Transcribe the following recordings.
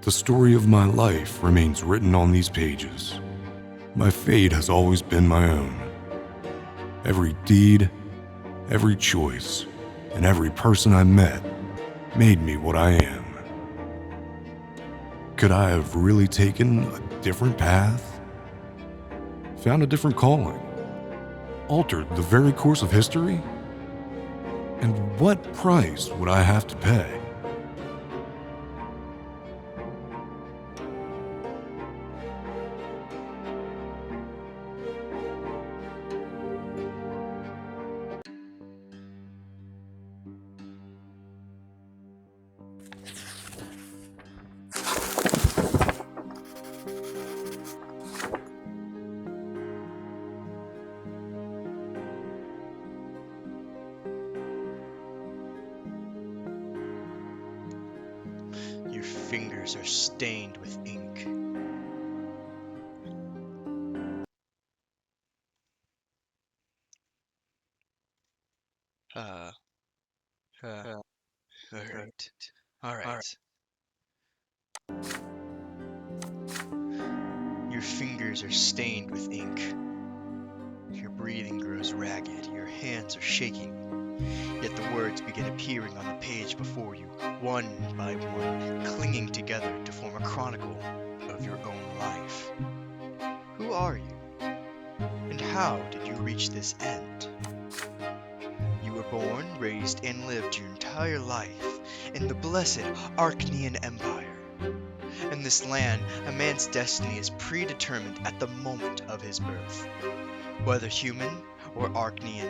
The story of my life remains written on these pages. My fate has always been my own. Every deed, every choice, and every person I met made me what I am. Could I have really taken a different path? Found a different calling? Altered the very course of history? And what price would I have to pay? Your fingers are stained with ink. Uh, all right. Your fingers are stained with ink. Your breathing grows ragged, your hands are shaking. Yet the words begin appearing on the page before you, one by one, clinging together to form a chronicle of your own life. Who are you? And how did you reach this end? You were born, raised, and lived your entire life in the blessed Archnean Empire. In this land, a man's destiny is predetermined at the moment of his birth. Whether human or Archnean,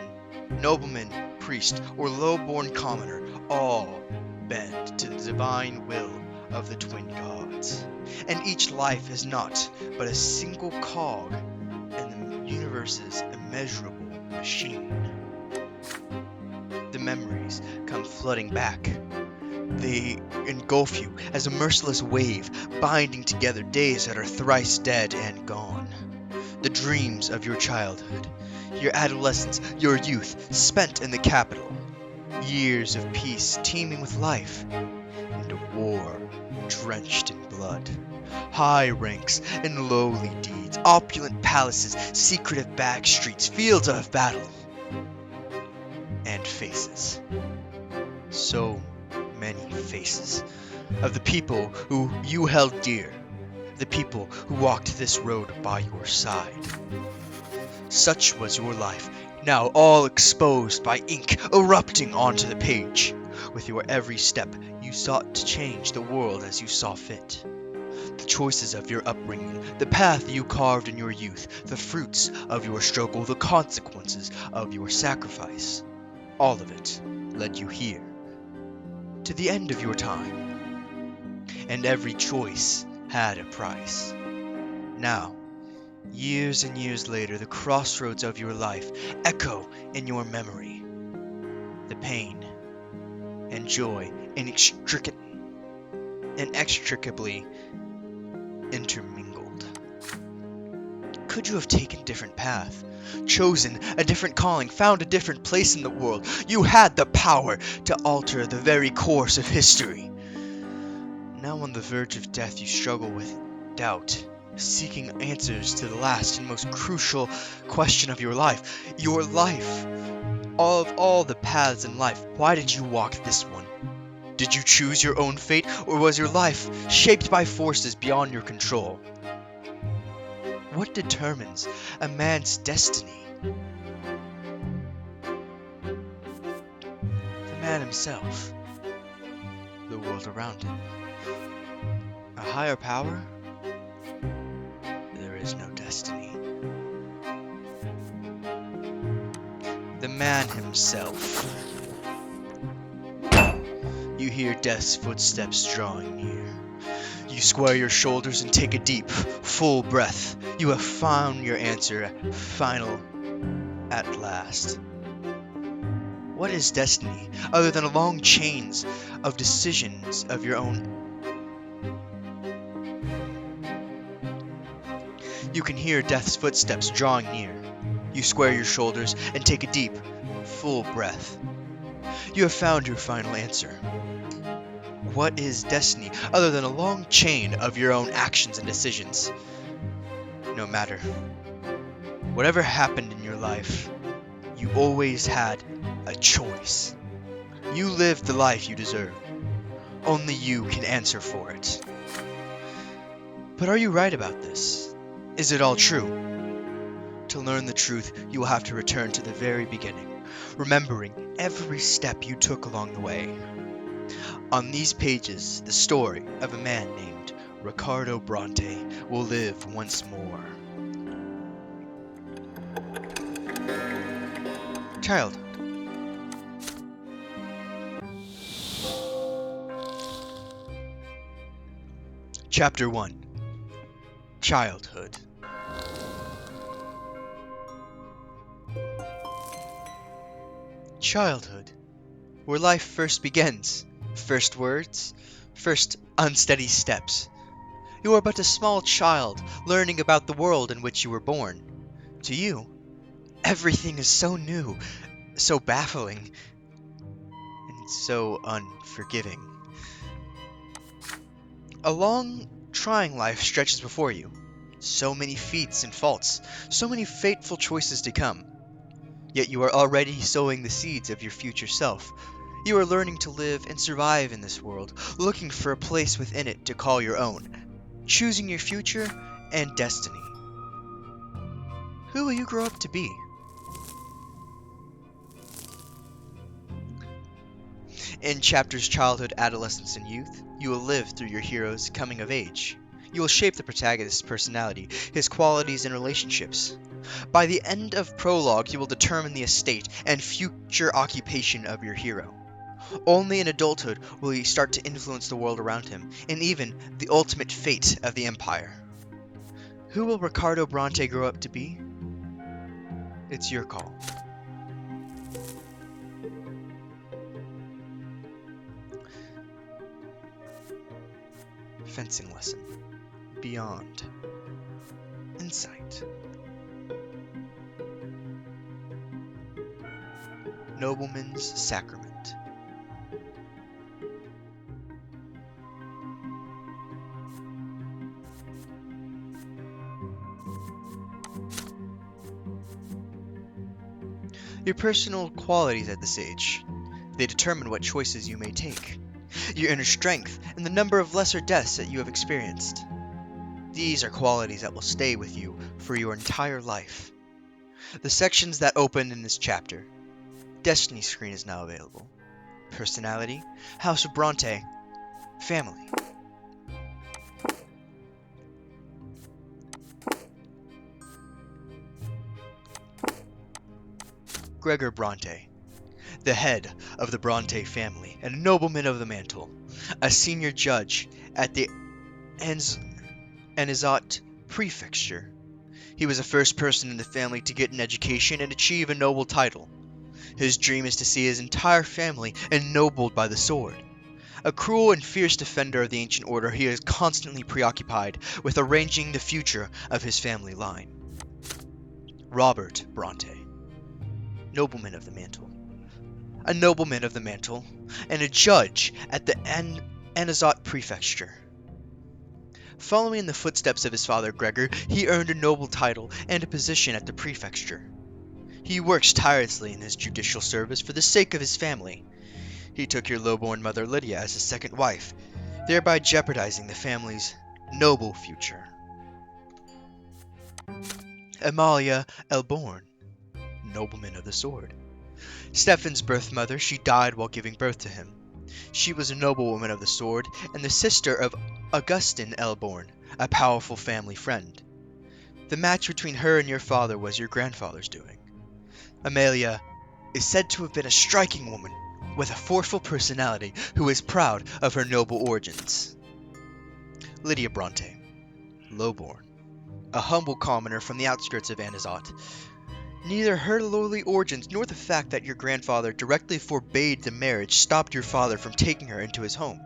nobleman, priest, or low-born commoner, all bend to the divine will of the twin gods. And each life is naught but a single cog in the universe's immeasurable machine. The memories come flooding back. They engulf you as a merciless wave, binding together days that are thrice dead and gone. The dreams of your childhood, your adolescence, your youth, spent in the capital. Years of peace teeming with life, and a war drenched in blood. High ranks and lowly deeds, opulent palaces, secretive back streets, fields of battle. And faces. So many faces of the people who you held dear, the people who walked this road by your side. Such was your life, now all exposed by ink erupting onto the page. With your every step, you sought to change the world as you saw fit. The choices of your upbringing, the path you carved in your youth, the fruits of your struggle, the consequences of your sacrifice, all of it led you here, to the end of your time. And every choice had a price. Now, years and years later, the crossroads of your life echo in your memory. The pain and joy inextricably intermingled. Could you have taken a different path, chosen a different calling, found a different place in the world? You had the power to alter the very course of history. Now on the verge of death, you struggle with doubt, seeking answers to the last and most crucial question of your life. Your life. Of all the paths in life, why did you walk this one? Did you choose your own fate, or was your life shaped by forces beyond your control? What determines a man's destiny? The man himself. The world around him. A higher power? There is no destiny. The man himself. You hear death's footsteps drawing near. You square your shoulders and take a deep, full breath. You have found your answer, final, at last. What is destiny, other than a long chains of decisions of your own? You can hear death's footsteps drawing near. You square your shoulders and take a deep, full breath. You have found your final answer. What is destiny other than a long chain of your own actions and decisions? No matter. Whatever happened in your life, you always had a choice. You lived the life you deserve. Only you can answer for it. But are you right about this? Is it all true? To learn the truth, you will have to return to the very beginning, remembering every step you took along the way. On these pages, the story of a man named Ricardo Brante will live once more. Childhood. Chapter 1. Childhood. Childhood, where life first begins, first words, first unsteady steps. You are but a small child, learning about the world in which you were born. To you, everything is so new, so baffling, and so unforgiving. A long, trying life stretches before you. So many feats and faults, so many fateful choices to come. Yet you are already sowing the seeds of your future self. You are learning to live and survive in this world, looking for a place within it to call your own, choosing your future and destiny. Who will you grow up to be? In chapters Childhood, Adolescence, and Youth, you will live through your hero's coming of age. You will shape the protagonist's personality, his qualities and relationships. By the end of prologue, you will determine the estate and future occupation of your hero. Only in adulthood will he start to influence the world around him, and even the ultimate fate of the Empire. Who will Ricardo Brante grow up to be? It's your call. Fencing lesson. Beyond. Insight. Nobleman's Sacrament. Your personal qualities at this age. They determine what choices you may take. Your inner strength and the number of lesser deaths that you have experienced. These are qualities that will stay with you for your entire life. The sections that open in this chapter. Destiny screen is now available. Personality, House of Brante, Family. Gregor Brante, the head of the Brante family and a nobleman of the mantle, a senior judge at the Anizot prefecture. He was the first person in the family to get an education and achieve a noble title. His dream is to see his entire family ennobled by the sword. A cruel and fierce defender of the ancient order, he is constantly preoccupied with arranging the future of his family line. Robert Brante, nobleman of the mantle. A nobleman of the mantle, and a judge at the Anizot prefecture. Following in the footsteps of his father Gregor, he earned a noble title and a position at the prefecture. He works tirelessly in his judicial service for the sake of his family. He took your low-born mother Lydia as his second wife, thereby jeopardizing the family's noble future. Amalia Elborn, nobleman of the sword. Stefan's birth mother, she died while giving birth to him. She was a noblewoman of the sword and the sister of Augustin Elborn, a powerful family friend. The match between her and your father was your grandfather's doing. Amalia is said to have been a striking woman with a forceful personality who is proud of her noble origins. Lydia Brante, lowborn, a humble commoner from the outskirts of Anizot. Neither her lowly origins nor the fact that your grandfather directly forbade the marriage stopped your father from taking her into his home.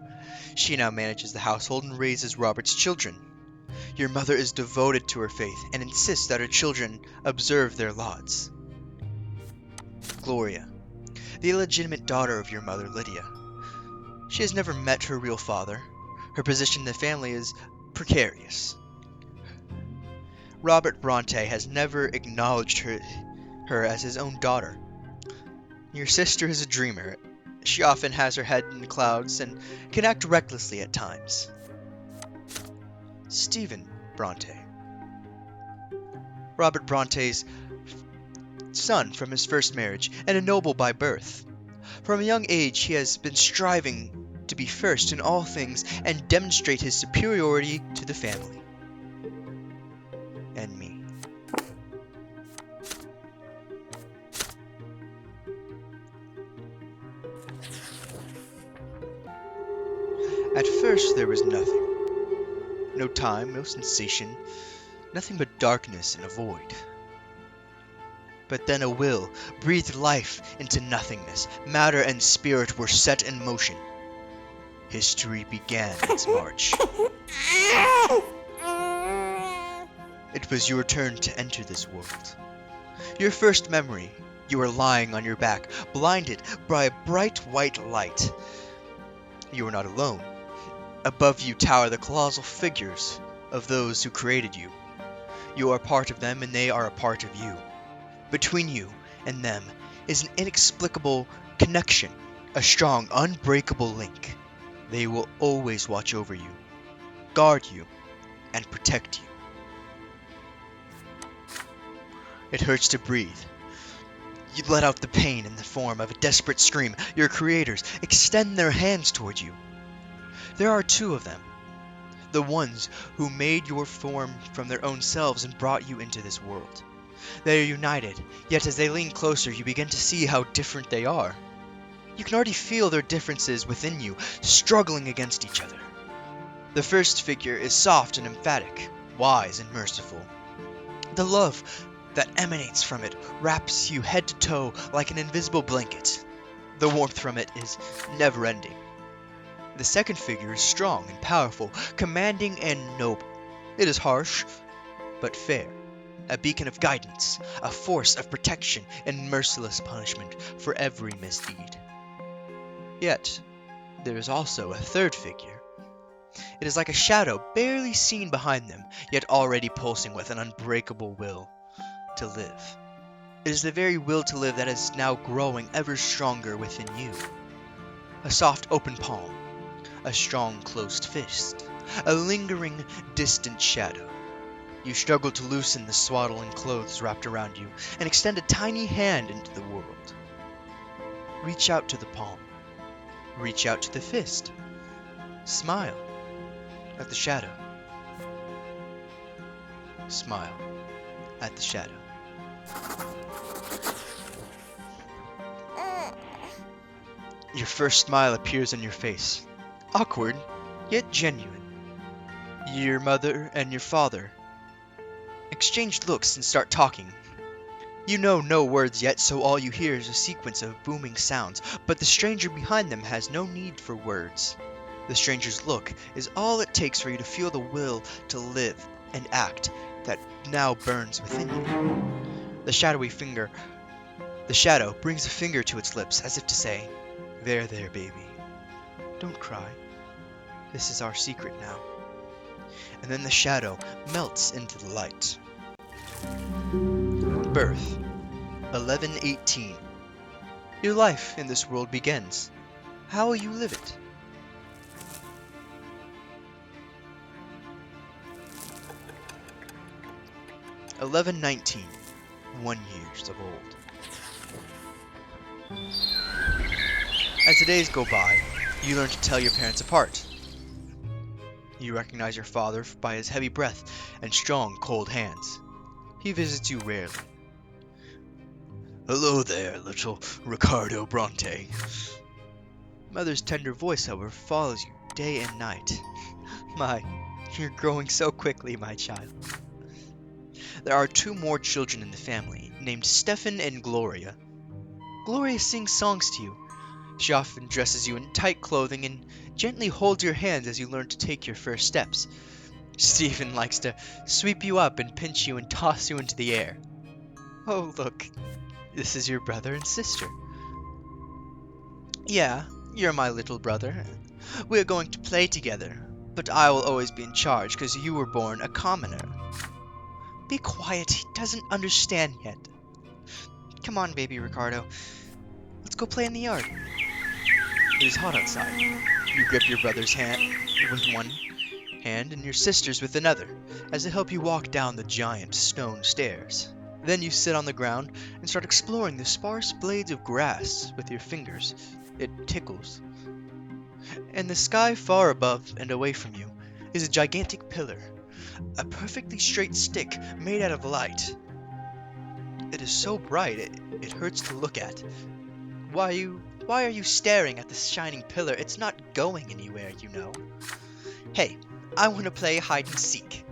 She now manages the household and raises Robert's children. Your mother is devoted to her faith and insists that her children observe their laws. Gloria, the illegitimate daughter of your mother Lydia. She has never met her real father. Her position in the family is precarious. Robert Brante has never acknowledged her as his own daughter. Your sister is a dreamer. She often has her head in the clouds and can act recklessly at times. Stephen Brante. Robert Bronte's son from his first marriage, and a noble by birth. From a young age he has been striving to be first in all things and demonstrate his superiority to the family. And me. At first there was nothing. No time, no sensation, nothing but darkness and a void. But then a will breathed life into nothingness. Matter and spirit were set in motion. History began its march. It was your turn to enter this world. Your first memory, you were lying on your back, blinded by a bright white light. You were not alone. Above you tower the colossal figures of those who created you. You are part of them and they are a part of you. Between you and them is an inexplicable connection, a strong, unbreakable link. They will always watch over you, guard you, and protect you. It hurts to breathe. You let out the pain in the form of a desperate scream. Your creators extend their hands toward you. There are two of them, the ones who made your form from their own selves and brought you into this world. They are united, yet as they lean closer, you begin to see how different they are. You can already feel their differences within you, struggling against each other. The first figure is soft and emphatic, wise and merciful. The love that emanates from it wraps you head to toe like an invisible blanket. The warmth from it is never-ending. The second figure is strong and powerful, commanding and noble. It is harsh, but fair. A beacon of guidance, a force of protection and merciless punishment for every misdeed. Yet, there is also a third figure. It is like a shadow barely seen behind them, yet already pulsing with an unbreakable will to live. It is the very will to live that is now growing ever stronger within you. A soft open palm, a strong closed fist, a lingering distant shadow. You struggle to loosen the swaddling clothes wrapped around you and extend a tiny hand into the world. Reach out to the palm. Reach out to the fist. Smile at the shadow. Smile at the shadow. Your first smile appears on your face. Awkward, yet genuine. Your mother and your father exchange looks and start talking. You know no words yet, so all you hear is a sequence of booming sounds, but the stranger behind them has no need for words. The stranger's look is all it takes for you to feel the will to live and act that now burns within you. The shadow brings a finger to its lips as if to say, "There, there, baby. Don't cry. This is our secret now." And then the shadow melts into the light. Birth, 1118. Your life in this world begins. How will you live it? (1119). 1 years of old. As the days go by, you learn to tell your parents apart. You recognize your father by his heavy breath and strong, cold hands. He visits you rarely. "Hello there, little Ricardo Brante." Mother's tender voice, however, follows you day and night. "My, you're growing so quickly, my child." There are 2 more children in the family, named Stefan and Gloria. Gloria sings songs to you. She often dresses you in tight clothing and gently holds your hands as you learn to take your first steps. Stephen likes to sweep you up and pinch you and toss you into the air. "Oh, look, this is your brother and sister." "Yeah, you're my little brother. We're going to play together, but I will always be in charge because you were born a commoner. Be quiet, he doesn't understand yet. Come on, baby Ricardo. Let's go play in the yard. It is hot outside. You grip your brother's hand with one hand and your sister's with another, as they help you walk down the giant stone stairs. Then you sit on the ground and start exploring the sparse blades of grass with your fingers. It tickles. In the sky far above and away from you is a gigantic pillar, a perfectly straight stick made out of light. It is so bright it hurts to look at. Why are you staring at this shining pillar? It's not going anywhere, you know. Hey, I want to play hide and seek.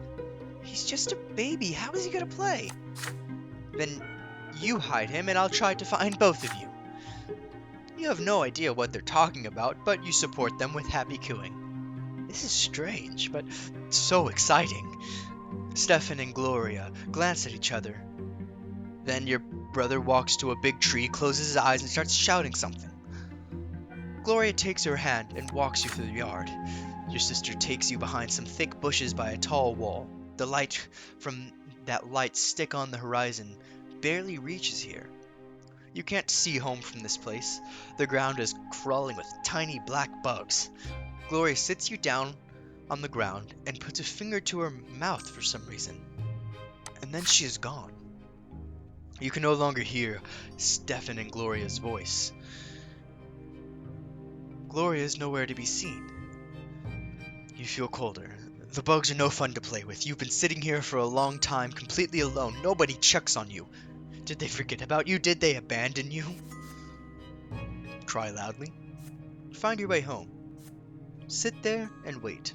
He's just a baby. How is he gonna play? Then you hide him and I'll try to find both of you. You have no idea what they're talking about, but you support them with happy cooing. This is strange, but so exciting. Stefan and Gloria glance at each other. Then your brother walks to a big tree, closes his eyes, and starts shouting something. Gloria takes your hand and walks you through the yard. Your sister takes you behind some thick bushes by a tall wall. The light from that light stick on the horizon barely reaches here. You can't see home from this place. The ground is crawling with tiny black bugs. Gloria sits you down on the ground and puts a finger to her mouth for some reason. And then she is gone. You can no longer hear Stefan and Gloria's voice. Gloria is nowhere to be seen. You feel colder. The bugs are no fun to play with. You've been sitting here for a long time, completely alone. Nobody checks on you. Did they forget about you? Did they abandon you? Cry loudly. Find your way home. Sit there and wait.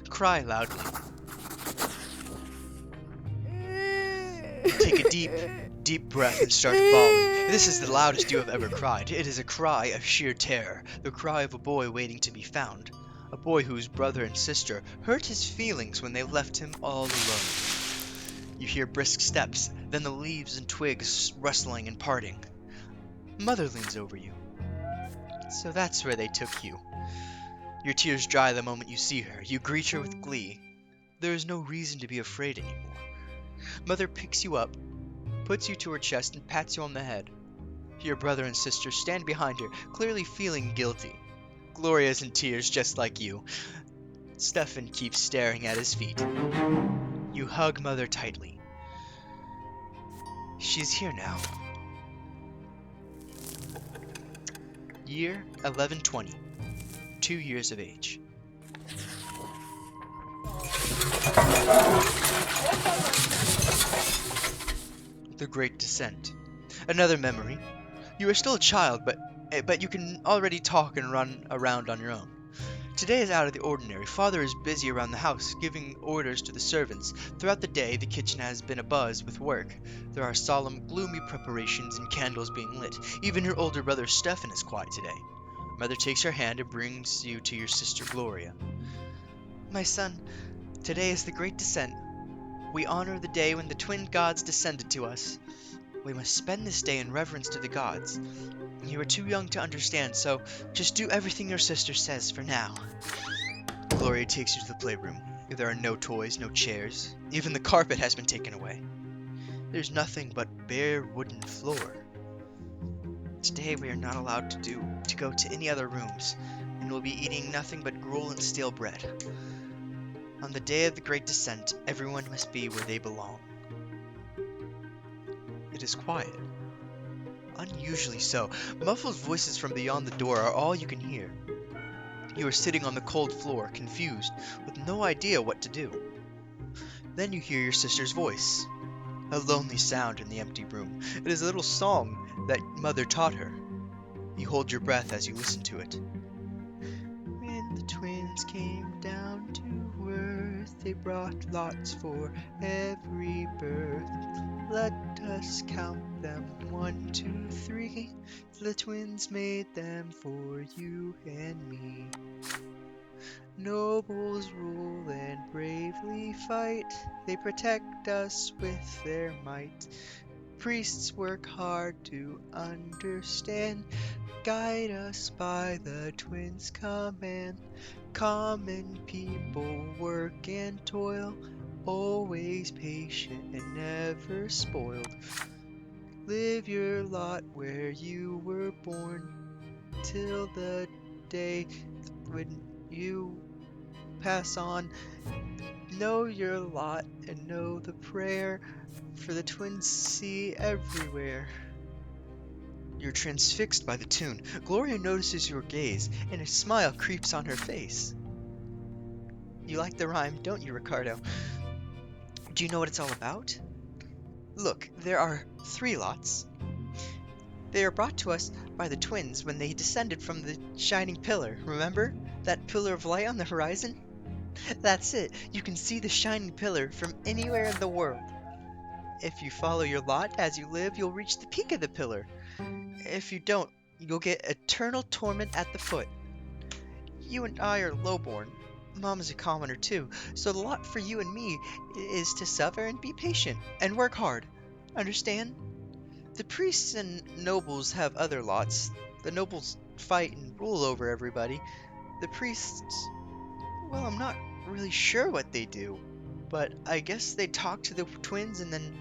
Cry loudly. Take a deep breath and start bawling. This is the loudest you have ever cried. It is a cry of sheer terror, the cry of a boy waiting to be found. A boy whose brother and sister hurt his feelings when they left him all alone. You hear brisk steps, then the leaves and twigs rustling and parting. Mother leans over you. So that's where they took you. Your tears dry the moment you see her. You greet her with glee. There is no reason to be afraid anymore. Mother picks you up, puts you to her chest, and pats you on the head. Your brother and sister stand behind her, clearly feeling guilty. Gloria is in tears just like you. Stefan keeps staring at his feet. You hug Mother tightly. She's here now. Year 1120. 2 years of age. The Great Descent. Another memory. You are still a child, but you can already talk and run around on your own. Today is out of the ordinary. Father is busy around the house, giving orders to the servants. Throughout the day, the kitchen has been abuzz with work. There are solemn, gloomy preparations and candles being lit. Even your older brother Stefan is quiet today. Mother takes your hand and brings you to your sister Gloria. My son, today is the Great Descent. We honor the day when the twin gods descended to us. We must spend this day in reverence to the gods. You are too young to understand, so just do everything your sister says for now. Gloria takes you to the playroom. There are no toys, no chairs. Even the carpet has been taken away. There's nothing but bare wooden floor. Today we are not allowed to go to any other rooms, and we'll be eating nothing but gruel and stale bread. On the day of the Great Descent, everyone must be where they belong. It is quiet. Unusually so. Muffled voices from beyond the door are all you can hear. You are sitting on the cold floor, confused, with no idea what to do. Then you hear your sister's voice. A lonely sound in the empty room. It is a little song that Mother taught her. You hold your breath as you listen to it. When the twins came down to earth, they brought lots for every birth. Let us count them, 1, 2, 3. The twins made them for you and me. Nobles rule and bravely fight. They protect us with their might. priests work hard to understand. Guide us by the twins' command. Common people work and toil, always patient and never spoiled. Live your lot where you were born, till the day when you pass on. Know your lot and know the prayer, for the twins see everywhere. You're transfixed by the tune. Gloria notices your gaze, and a smile creeps on her face. You like the rhyme, don't you, Ricardo? Do you know what it's all about? Look, there are 3 lots. They are brought to us by the twins when they descended from the shining pillar. Remember? That pillar of light on the horizon? That's it. You can see the shining pillar from anywhere in the world. If you follow your lot as you live, you'll reach the peak of the pillar. If you don't, you'll get eternal torment at the foot. You and I are lowborn. Mom is a commoner too, so the lot for you and me is to suffer and be patient, and work hard. Understand? The priests and nobles have other lots. The nobles fight and rule over everybody. The priests, well, I'm not really sure what they do, but I guess they talk to the twins and then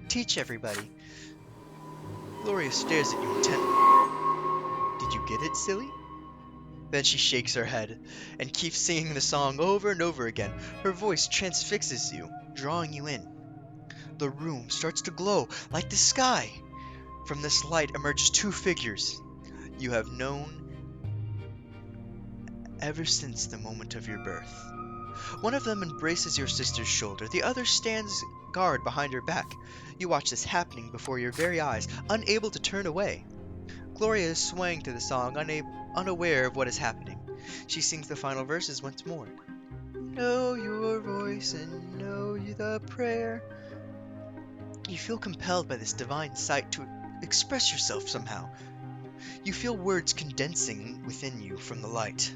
teach everybody. Gloria stares at you intently. Did you get it, silly? Then she shakes her head and keeps singing the song over and over again. Her voice transfixes you, drawing you in. The room starts to glow like the sky. From this light emerges 2 figures you have known ever since the moment of your birth. One of them embraces your sister's shoulder, the other stands guard behind her back. You watch this happening before your very eyes, unable to turn away. Gloria is swaying to the song, unaware of what is happening. She sings the final verses once more. Know your voice and know you the prayer. You feel compelled by this divine sight to express yourself somehow. You feel words condensing within you from the light.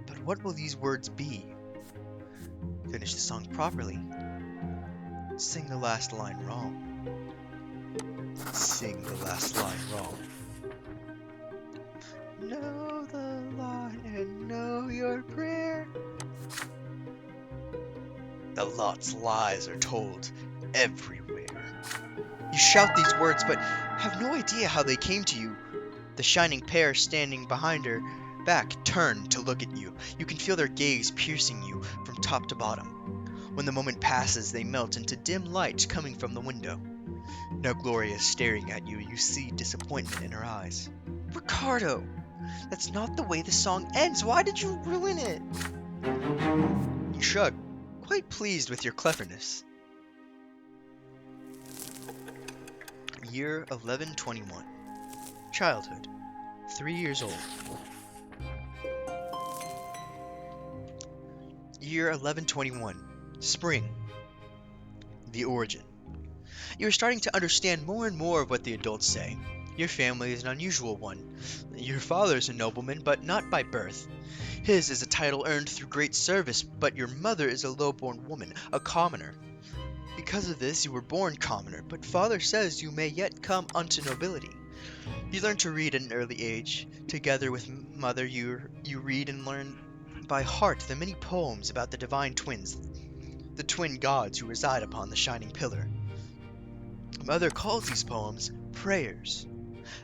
But what will these words be? Finish the song properly. Sing the last line wrong. Sing the last line wrong. Know the line and know your prayer. The lot's lies are told everywhere. You shout these words, but have no idea how they came to you. The shining pair standing behind her back turn to look at you. You can feel their gaze piercing you from top to bottom. When the moment passes, they melt into dim light coming from the window. Now Gloria is staring at you. You see disappointment in her eyes. Ricardo, that's not the way the song ends. Why did you ruin it? You shrug, quite pleased with your cleverness. Year 1121. Childhood. 3 years old. Year 1121. Spring. The origin. You are starting to understand more and more of what the adults say. Your family is an unusual one. Your father is a nobleman, but not by birth. His is a title earned through great service, but your mother is a low-born woman, a commoner. Because of this, you were born commoner, but father says you may yet come unto nobility. You learn to read at an early age. Together with mother, you read and learn by heart the many poems about the divine twins, the twin gods who reside upon the shining pillar. Mother calls these poems prayers.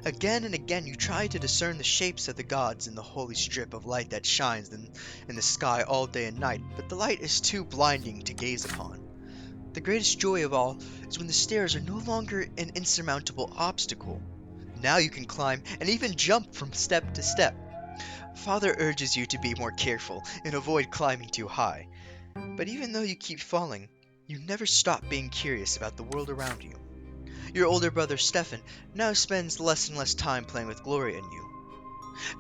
Again and again you try to discern the shapes of the gods in the holy strip of light that shines in the sky all day and night, but the light is too blinding to gaze upon. The greatest joy of all is when the stairs are no longer an insurmountable obstacle. Now you can climb and even jump from step to step. Father urges you to be more careful and avoid climbing too high. But even though you keep falling, you never stop being curious about the world around you. Your older brother Stefan now spends less and less time playing with Gloria and you.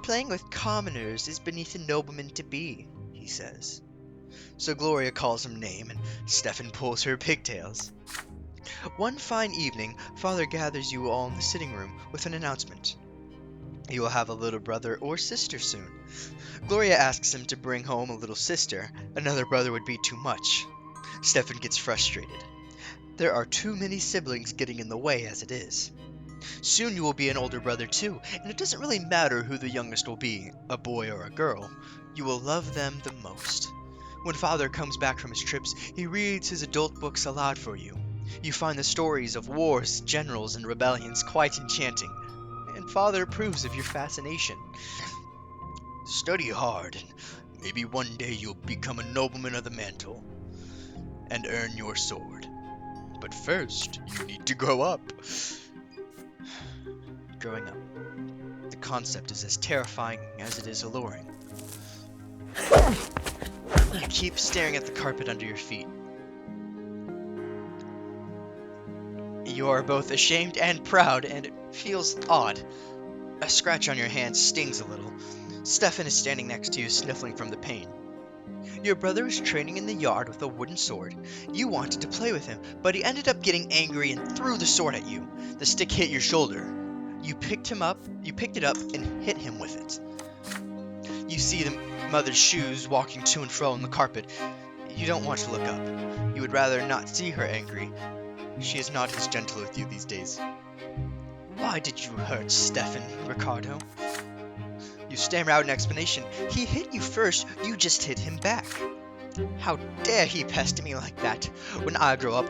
Playing with commoners is beneath a nobleman to be, he says. So Gloria calls him name and Stefan pulls her pigtails. One fine evening, Father gathers you all in the sitting room with an announcement. You will have a little brother or sister soon. Gloria asks him to bring home a little sister. Another brother would be too much. Stefan gets frustrated. There are too many siblings getting in the way as it is. Soon you will be an older brother too, and it doesn't really matter who the youngest will be, a boy or a girl. You will love them the most. When father comes back from his trips, he reads his adult books aloud for you. You find the stories of wars, generals, and rebellions quite enchanting, and father approves of your fascination. Study hard, and maybe one day you'll become a nobleman of the mantle and earn your sword. But first, you need to grow up. Growing up. The concept is as terrifying as it is alluring. You keep staring at the carpet under your feet. You are both ashamed and proud, and it feels odd. A scratch on your hand stings a little. Stefan is standing next to you, sniffling from the pain. Your brother is training in the yard with a wooden sword. You wanted to play with him, but he ended up getting angry and threw the sword at you. The stick hit your shoulder. You picked it up and hit him with it. You see the mother's shoes walking to and fro on the carpet. You don't want to look up. You would rather not see her angry. She is not as gentle with you these days. Why did you hurt Stefan, Ricardo? You stammer out an explanation. He hit you first, you just hit him back. How dare he pester me like that? When I grow up,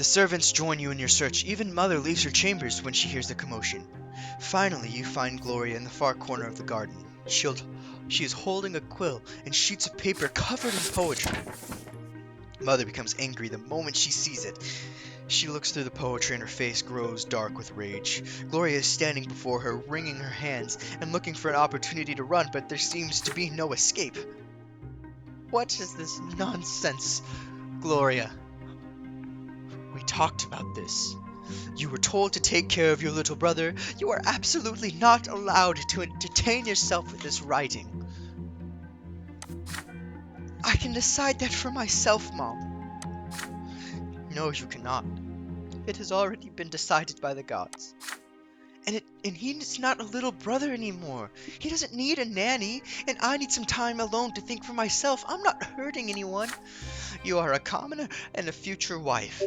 The servants join you in your search. Even Mother leaves her chambers when she hears the commotion. Finally, you find Gloria in the far corner of the garden. She is holding a quill and sheets of paper covered in poetry. Mother becomes angry the moment she sees it. She looks through the poetry and her face grows dark with rage. Gloria is standing before her, wringing her hands and looking for an opportunity to run, but there seems to be no escape. What is this nonsense, Gloria? We talked about this. You were told to take care of your little brother. You are absolutely not allowed to entertain yourself with this writing. I can decide that for myself, Mom. No, you cannot. It has already been decided by the gods. And he's not a little brother anymore. He doesn't need a nanny, and I need some time alone to think for myself. I'm not hurting anyone. You are a commoner and a future wife.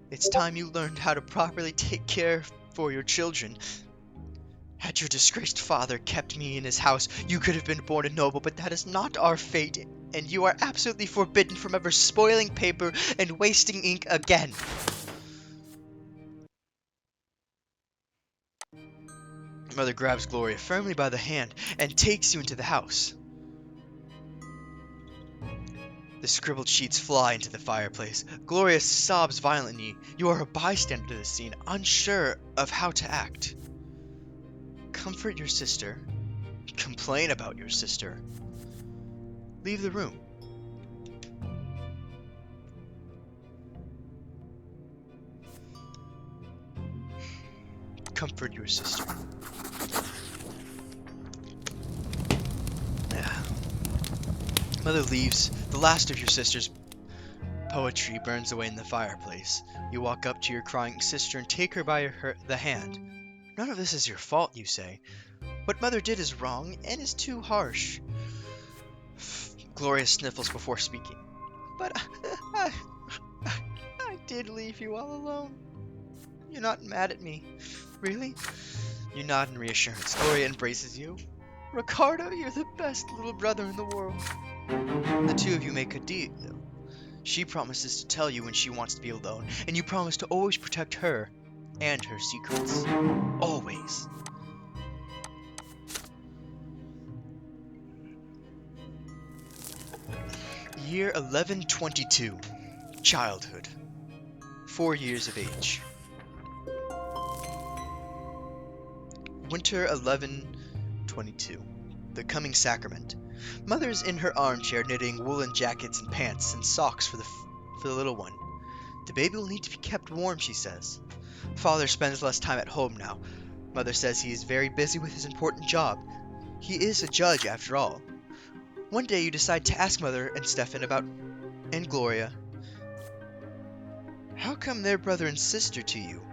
It's time you learned how to properly take care for your children. Had your disgraced father kept me in his house, you could have been born a noble, but that is not our fate, and you are absolutely forbidden from ever spoiling paper and wasting ink again. Mother grabs Gloria firmly by the hand and takes you into the house. The scribbled sheets fly into the fireplace. Gloria sobs violently. You are a bystander to the scene, unsure of how to act. Comfort your sister. Complain about your sister. Leave the room. Comfort your sister. Mother leaves. The last of your sister's poetry burns away in the fireplace. You walk up to your crying sister and take her by the hand. None of this is your fault, you say. What Mother did is wrong and is too harsh. Gloria sniffles before speaking. But I did leave you all alone. You're not mad at me, really? You nod in reassurance. Gloria embraces you. Ricardo, you're the best little brother in the world. The two of you make a deal. She promises to tell you when she wants to be alone, and you promise to always protect her and her secrets. Always. Year 1122. Childhood. 4 years of age. Winter 1122. The coming sacrament. Mother's in her armchair knitting woolen jackets and pants and socks for the little one. The baby will need to be kept warm, she says. Father spends less time at home now. Mother says he is very busy with his important job. He is a judge, after all. One day you decide to ask Mother and Stefan and Gloria. How come they're brother and sister to you,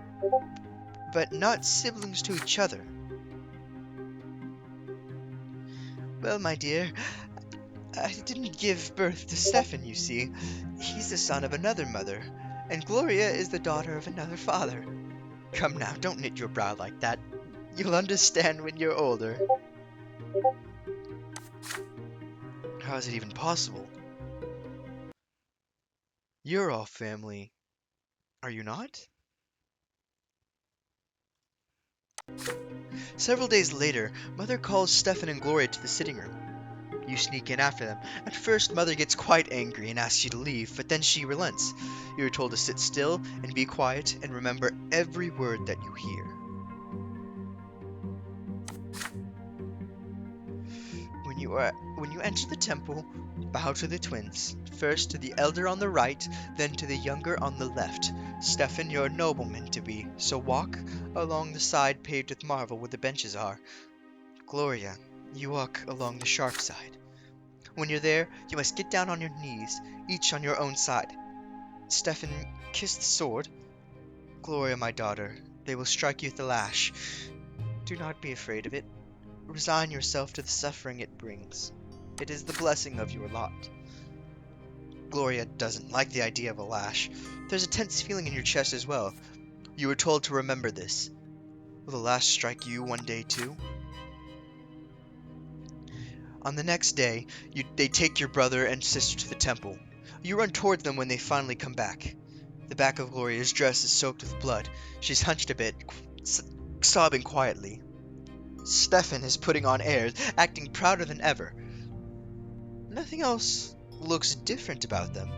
but not siblings to each other? Well, my dear, I didn't give birth to Stefan, you see. He's the son of another mother, and Gloria is the daughter of another father. Come now, don't knit your brow like that. You'll understand when you're older. How is it even possible? You're all family, are you not? Several days later, Mother calls Stefan and Gloria to the sitting room. You sneak in after them. At first, Mother gets quite angry and asks you to leave, but then she relents. You are told to sit still and be quiet and remember every word that you hear. When you enter the temple, bow to the twins, first to the elder on the right, then to the younger on the left. Stefan, you're a nobleman to be, so walk along the side paved with marble where the benches are. Gloria, you walk along the sharp side. When you're there, you must get down on your knees, each on your own side. Stefan, kiss the sword. Gloria, my daughter, they will strike you with the lash. Do not be afraid of it. Resign yourself to the suffering it brings. It is the blessing of your lot. Gloria doesn't like the idea of a lash. There's a tense feeling in your chest as well. You were told to remember this. Will the lash strike you one day too? On the next day, they take your brother and sister to the temple. You run towards them when they finally come back. The back of Gloria's dress is soaked with blood. She's hunched a bit, sobbing quietly. Stefan is putting on airs, acting prouder than ever. Nothing else looks different about them.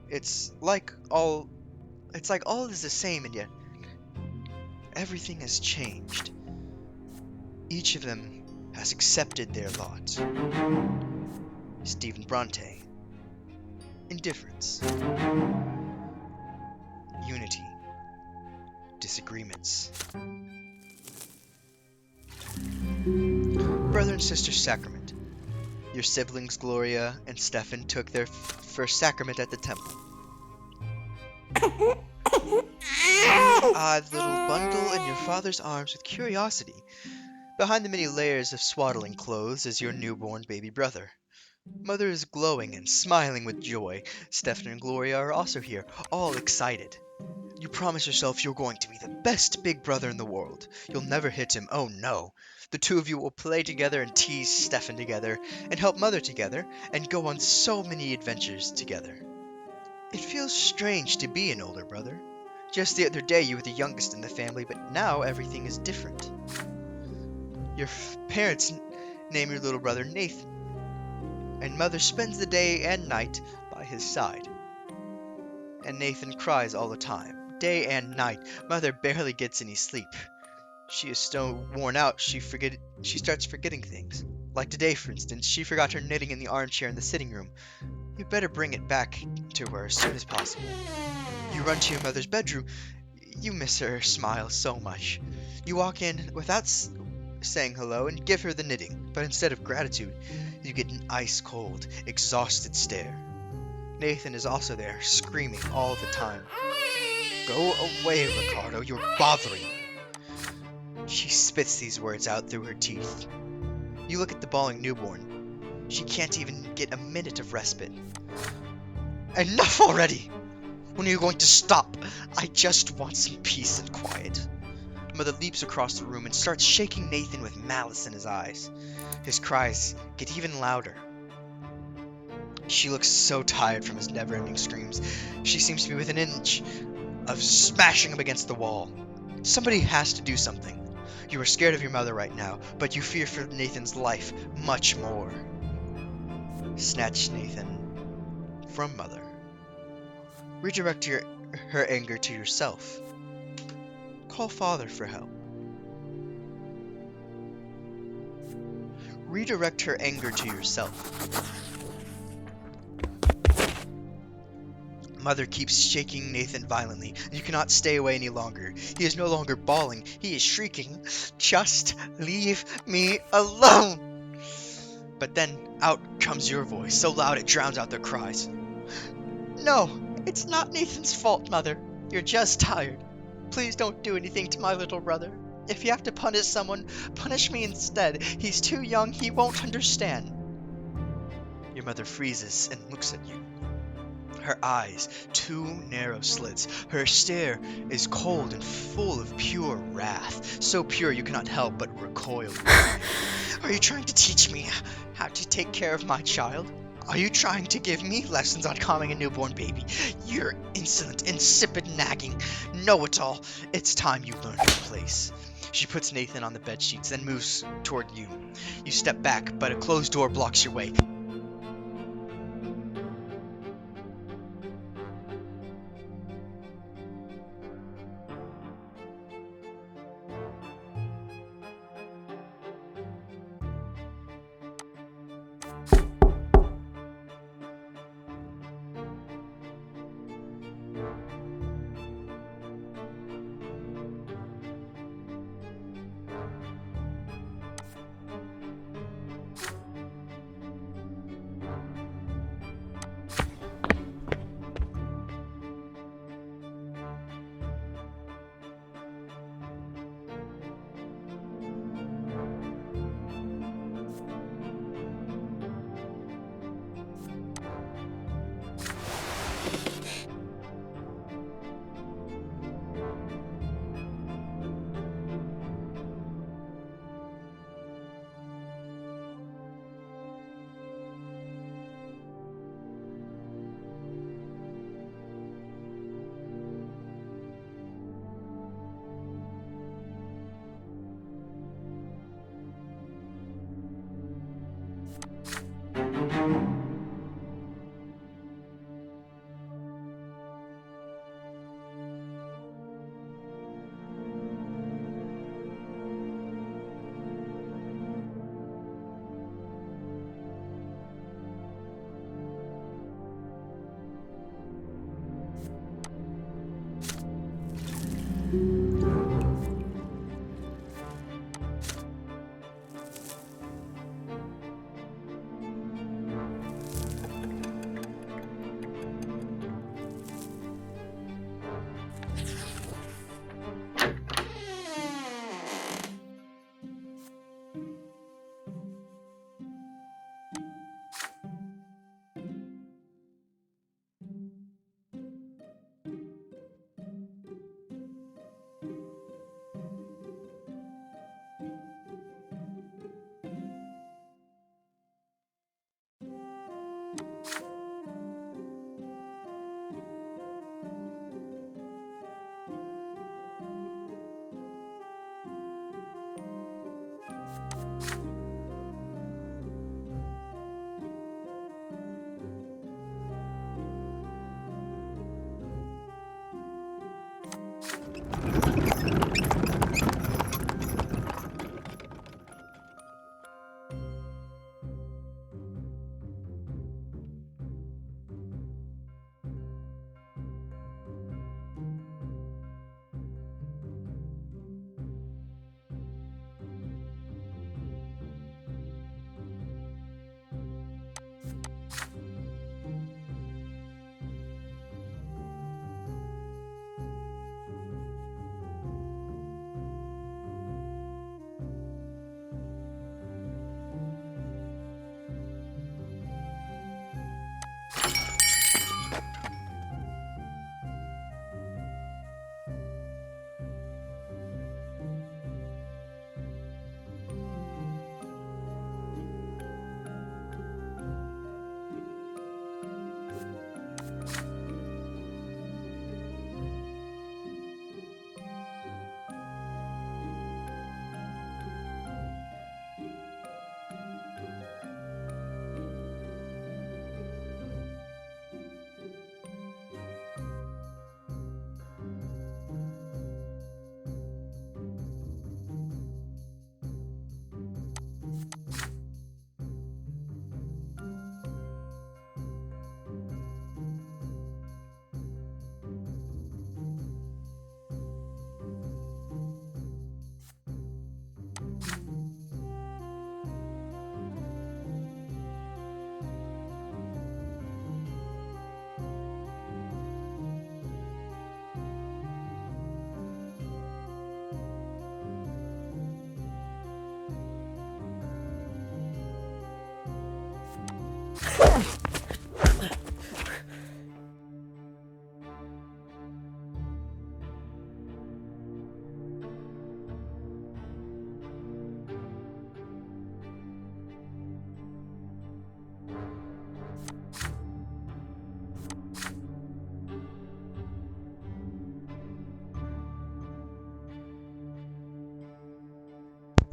It's like all is the same, and yet everything has changed. Each of them has accepted their lot. Stephen Brante. Indifference. Unity. Disagreements. Brother and sister sacrament. Your siblings Gloria and Stefan took their first sacrament at the temple. Odd little bundle in your father's arms with curiosity. Behind the many layers of swaddling clothes is your newborn baby brother. Mother is glowing and smiling with joy. Stefan and Gloria are also here, all excited. You promise yourself you're going to be the best big brother in the world. You'll never hit him, oh no. The two of you will play together and tease Stefan together, and help Mother together, and go on so many adventures together. It feels strange to be an older brother. Just the other day you were the youngest in the family, but now everything is different. Your parents name your little brother Nathan, and Mother spends the day and night by his side. And Nathan cries all the time, day and night. Mother barely gets any sleep. She is so worn out she starts forgetting things. Like today, for instance, she forgot her knitting in the armchair in the sitting room. You better bring it back to her as soon as possible. You run to your mother's bedroom. You miss her smile so much. You walk in without saying hello and give her the knitting, but instead of gratitude, you get an ice-cold, exhausted stare. Nathan is also there, screaming all the time. Go away, Ricardo, you're bothering me. She spits these words out through her teeth. You look at the bawling newborn. She can't even get a minute of respite. Enough already! When are you going to stop? I just want some peace and quiet. Mother leaps across the room and starts shaking Nathan with malice in his eyes. His cries get even louder. She looks so tired from his never-ending screams. She seems to be within an inch of smashing him against the wall. Somebody has to do something. You are scared of your mother right now, but you fear for Nathan's life much more. Snatch Nathan from Mother. Redirect her anger to yourself. Call Father for help. Redirect her anger to yourself. Mother keeps shaking Nathan violently. You cannot stay away any longer. He is no longer bawling. He is shrieking, "Just leave me alone!" But then out comes your voice, so loud it drowns out their cries. No, it's not Nathan's fault, Mother. You're just tired. Please don't do anything to my little brother. If you have to punish someone, punish me instead. He's too young. He won't understand. Your mother freezes and looks at you. Her eyes, two narrow slits. Her stare is cold and full of pure wrath. So pure you cannot help but recoil. Are you trying to teach me how to take care of my child? Are you trying to give me lessons on calming a newborn baby? You're insolent, insipid, nagging, know-it-all. It's time you learned your place. She puts Nathan on the bedsheets, then moves toward you. You step back, but a closed door blocks your way.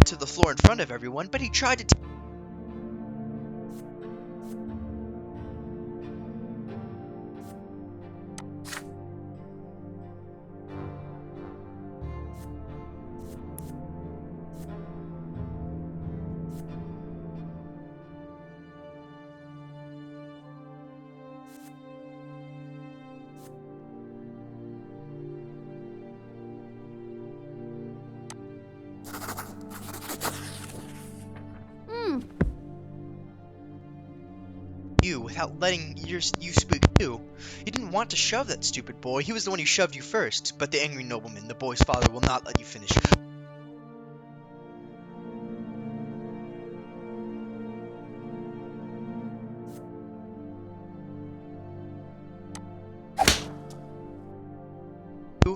To the floor in front of everyone, but he tried to you without letting you speak too. You didn't want to shove that stupid boy. He was the one who shoved you first. But the angry nobleman, the boy's father, will not let you finish.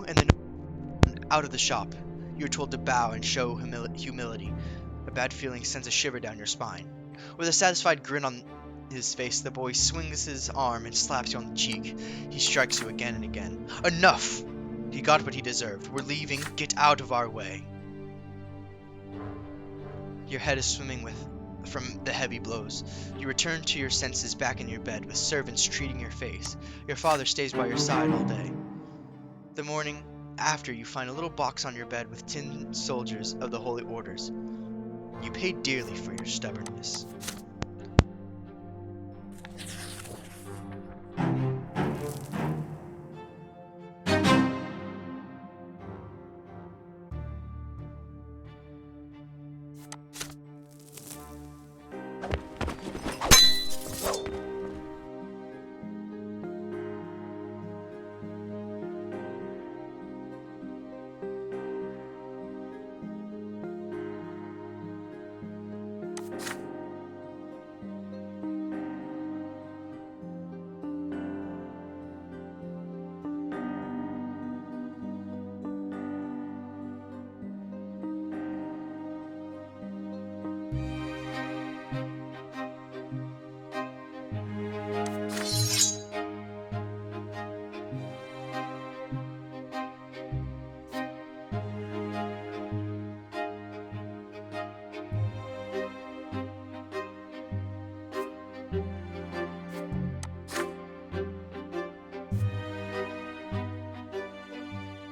And then out of the shop. You are told to bow and show humility. A bad feeling sends a shiver down your spine. With a satisfied grin on his face, the boy swings his arm and slaps you on the cheek. He strikes you again and again. Enough! He got what he deserved. We're leaving. Get out of our way. Your head is swimming from the heavy blows. You return to your senses back in your bed with servants treating your face. Your father stays by your side all day. The morning after, you find a little box on your bed with tin soldiers of the holy orders. You paid dearly for your stubbornness.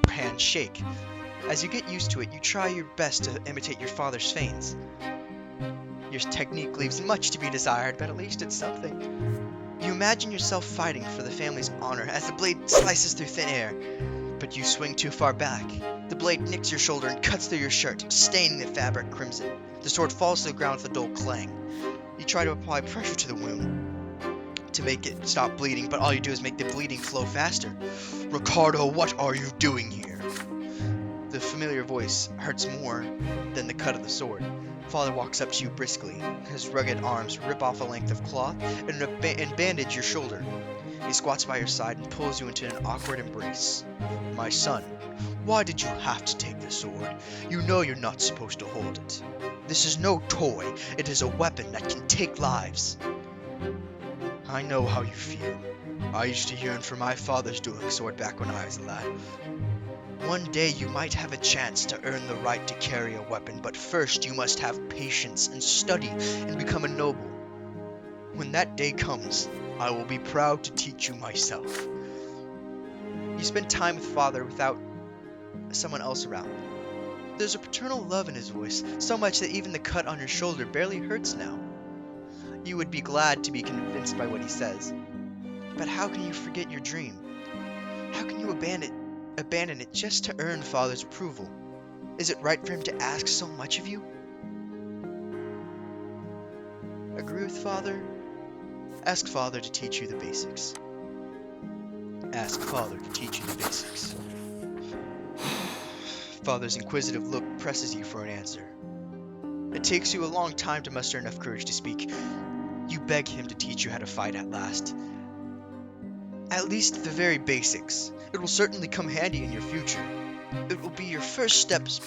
Hands shake. As you get used to it, you try your best to imitate your father's feints. Your technique leaves much to be desired, but at least it's something. You imagine yourself fighting for the family's honor as the blade slices through thin air, but you swing too far back. The blade nicks your shoulder and cuts through your shirt, staining the fabric crimson. The sword falls to the ground with a dull clang. You try to apply pressure to the wound to make it stop bleeding, but all you do is make the bleeding flow faster. Ricardo, what are you doing here? The familiar voice hurts more than the cut of the sword. Father walks up to you briskly. His rugged arms rip off a length of cloth and bandage your shoulder. He squats by your side and pulls you into an awkward embrace. My son, why did you have to take the sword? You know you're not supposed to hold it. This is no toy. It is a weapon that can take lives. I know how you feel. I used to yearn for my father's dueling sword back when I was a lad. One day you might have a chance to earn the right to carry a weapon, but first you must have patience and study and become a noble. When that day comes, I will be proud to teach you myself. You spend time with Father without someone else around. There's a paternal love in his voice, so much that even the cut on your shoulder barely hurts now. You would be glad to be convinced by what he says. But how can you forget your dream? How can you abandon it just to earn Father's approval? Is it right for him to ask so much of you? Agree with Father? Ask Father to teach you the basics. Ask Father to teach you the basics. Father's inquisitive look presses you for an answer. It takes you a long time to muster enough courage to speak. You beg him to teach you how to fight at last. At least the very basics. It will certainly come handy in your future. It will be your first steps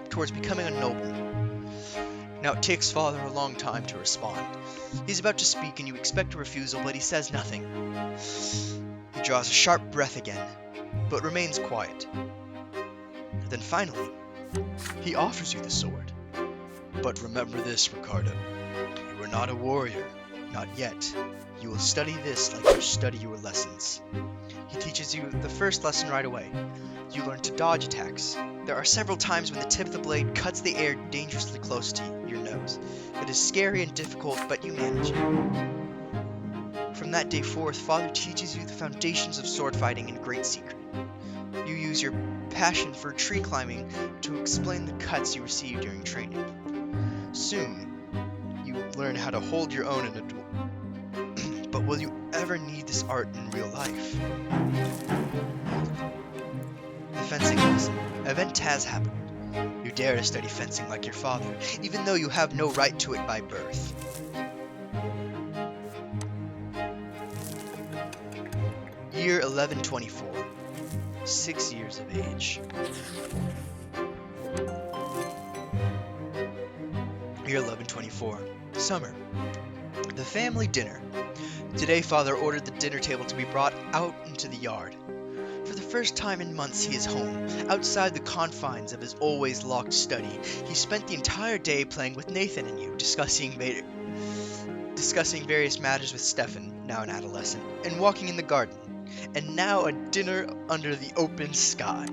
towards becoming a nobleman. Now it takes father a long time to respond. He's about to speak and you expect a refusal, but he says nothing. He draws a sharp breath again, but remains quiet. Then finally, he offers you the sword. But remember this, Ricardo. You are not a warrior. Not yet. You will study this like you study your lessons. He teaches you the first lesson right away. You learn to dodge attacks. There are several times when the tip of the blade cuts the air dangerously close to your nose. It is scary and difficult, but you manage it. From that day forth, Father teaches you the foundations of sword fighting in great secret. You use your passion for tree climbing to explain the cuts you receive during training. Soon, you learn how to hold your own in a duel. But will you ever need this art in real life? The fencing lesson. Event has happened. You dare to study fencing like your father, even though you have no right to it by birth. Year 1124. 6 years of age. Year 1124. Summer. The family dinner. Today, Father ordered the dinner table to be brought out into the yard. For the first time in months, he is home, outside the confines of his always locked study. He spent the entire day playing with Nathan and you, discussing various matters with Stefan, now an adolescent, and walking in the garden. And now a dinner under the open sky.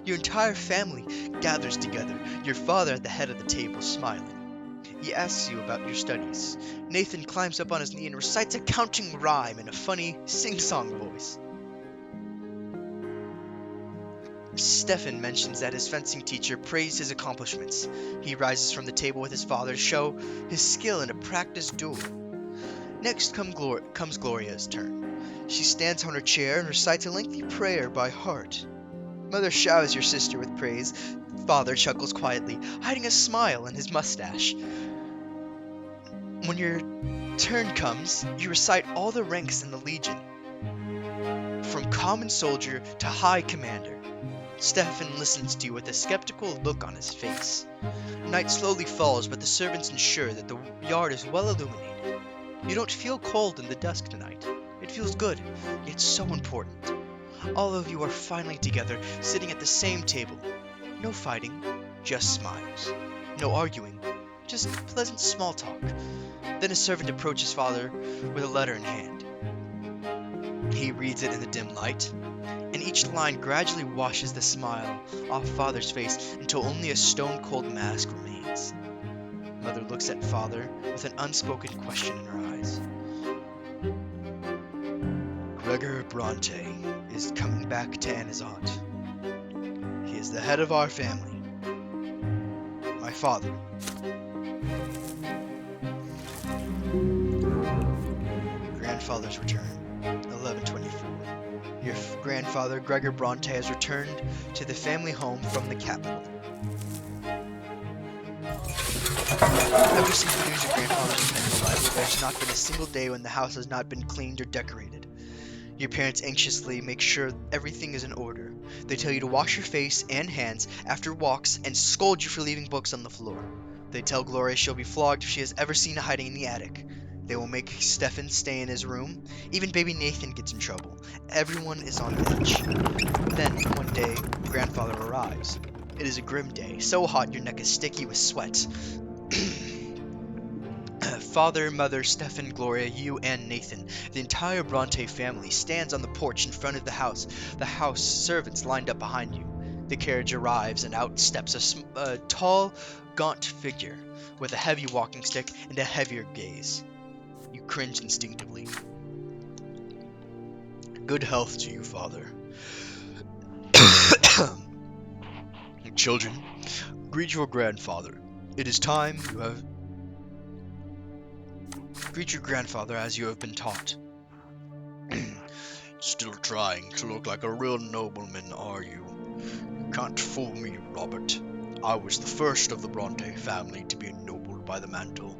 Your entire family gathers together, your father at the head of the table, smiling. He asks you about your studies. Nathan climbs up on his knee and recites a counting rhyme in a funny, sing-song voice. Stefan mentions that his fencing teacher praised his accomplishments. He rises from the table with his father to show his skill in a practiced duel. Next comes Gloria's turn. She stands on her chair and recites a lengthy prayer by heart. Mother showers your sister with praise. Father chuckles quietly, hiding a smile in his mustache. When your turn comes, you recite all the ranks in the Legion, from common soldier to high commander. Stefan listens to you with a skeptical look on his face. Night slowly falls, but the servants ensure that the yard is well illuminated. You don't feel cold in the dusk tonight. It feels good, yet so important. All of you are finally together, sitting at the same table. No fighting, just smiles. No arguing, just pleasant small talk. Then a servant approaches Father with a letter in hand. He reads it in the dim light, and each line gradually washes the smile off Father's face until only a stone-cold mask remains. Mother looks at Father with an unspoken question in her eyes. Gregor Brante is coming back to Anazat. He is the head of our family. My father. Grandfather's return, 1124. Your grandfather, Gregor Brante, has returned to the family home from the capital. Ever since the news of grandfather's impending arrival, there's not been a single day when the house has not been cleaned or decorated. Your parents anxiously make sure everything is in order. They tell you to wash your face and hands after walks and scold you for leaving books on the floor. They tell Gloria she'll be flogged if she has ever seen a hiding in the attic. They will make Stefan stay in his room. Even baby Nathan gets in trouble. Everyone is on edge. Then, one day, grandfather arrives. It is a grim day, so hot your neck is sticky with sweat. Father, Mother, Stefan, Gloria, you, and Nathan, the entire Brante family, stands on the porch in front of the house servants lined up behind you. The carriage arrives, and out steps a tall, gaunt figure with a heavy walking stick and a heavier gaze. You cringe instinctively. Good health to you, Father. Children, greet your grandfather. It is time you have... Greet your grandfather as you have been taught. Still trying to look like a real nobleman, are you? You can't fool me, Robert. I was the first of the Brante family to be ennobled by the mantle,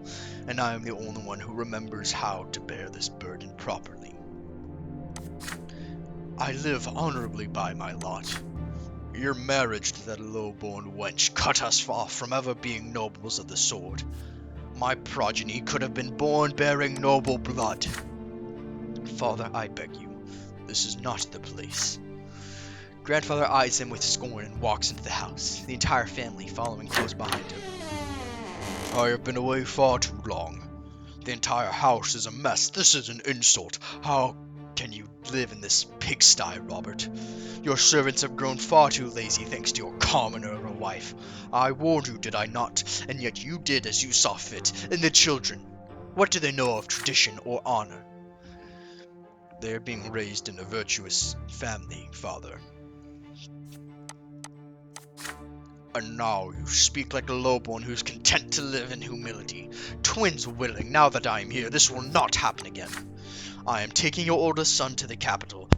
and I am the only one who remembers how to bear this burden properly. I live honorably by my lot. Your marriage to that low-born wench cut us off from ever being nobles of the sword. My progeny could have been born bearing noble blood. Father, I beg you, this is not the place. Grandfather eyes him with scorn and walks into the house, the entire family following close behind him. I have been away far too long. The entire house is a mess. This is an insult. How can you live in this pigsty, Robert? Your servants have grown far too lazy thanks to your commoner of a wife. I warned you, did I not? And yet you did as you saw fit. And the children, what do they know of tradition or honor? They are being raised in a virtuous family, Father. And now you speak like a lowborn who's content to live in humility. Twins willing, now that I am here, this will not happen again. I am taking your oldest son to the capital.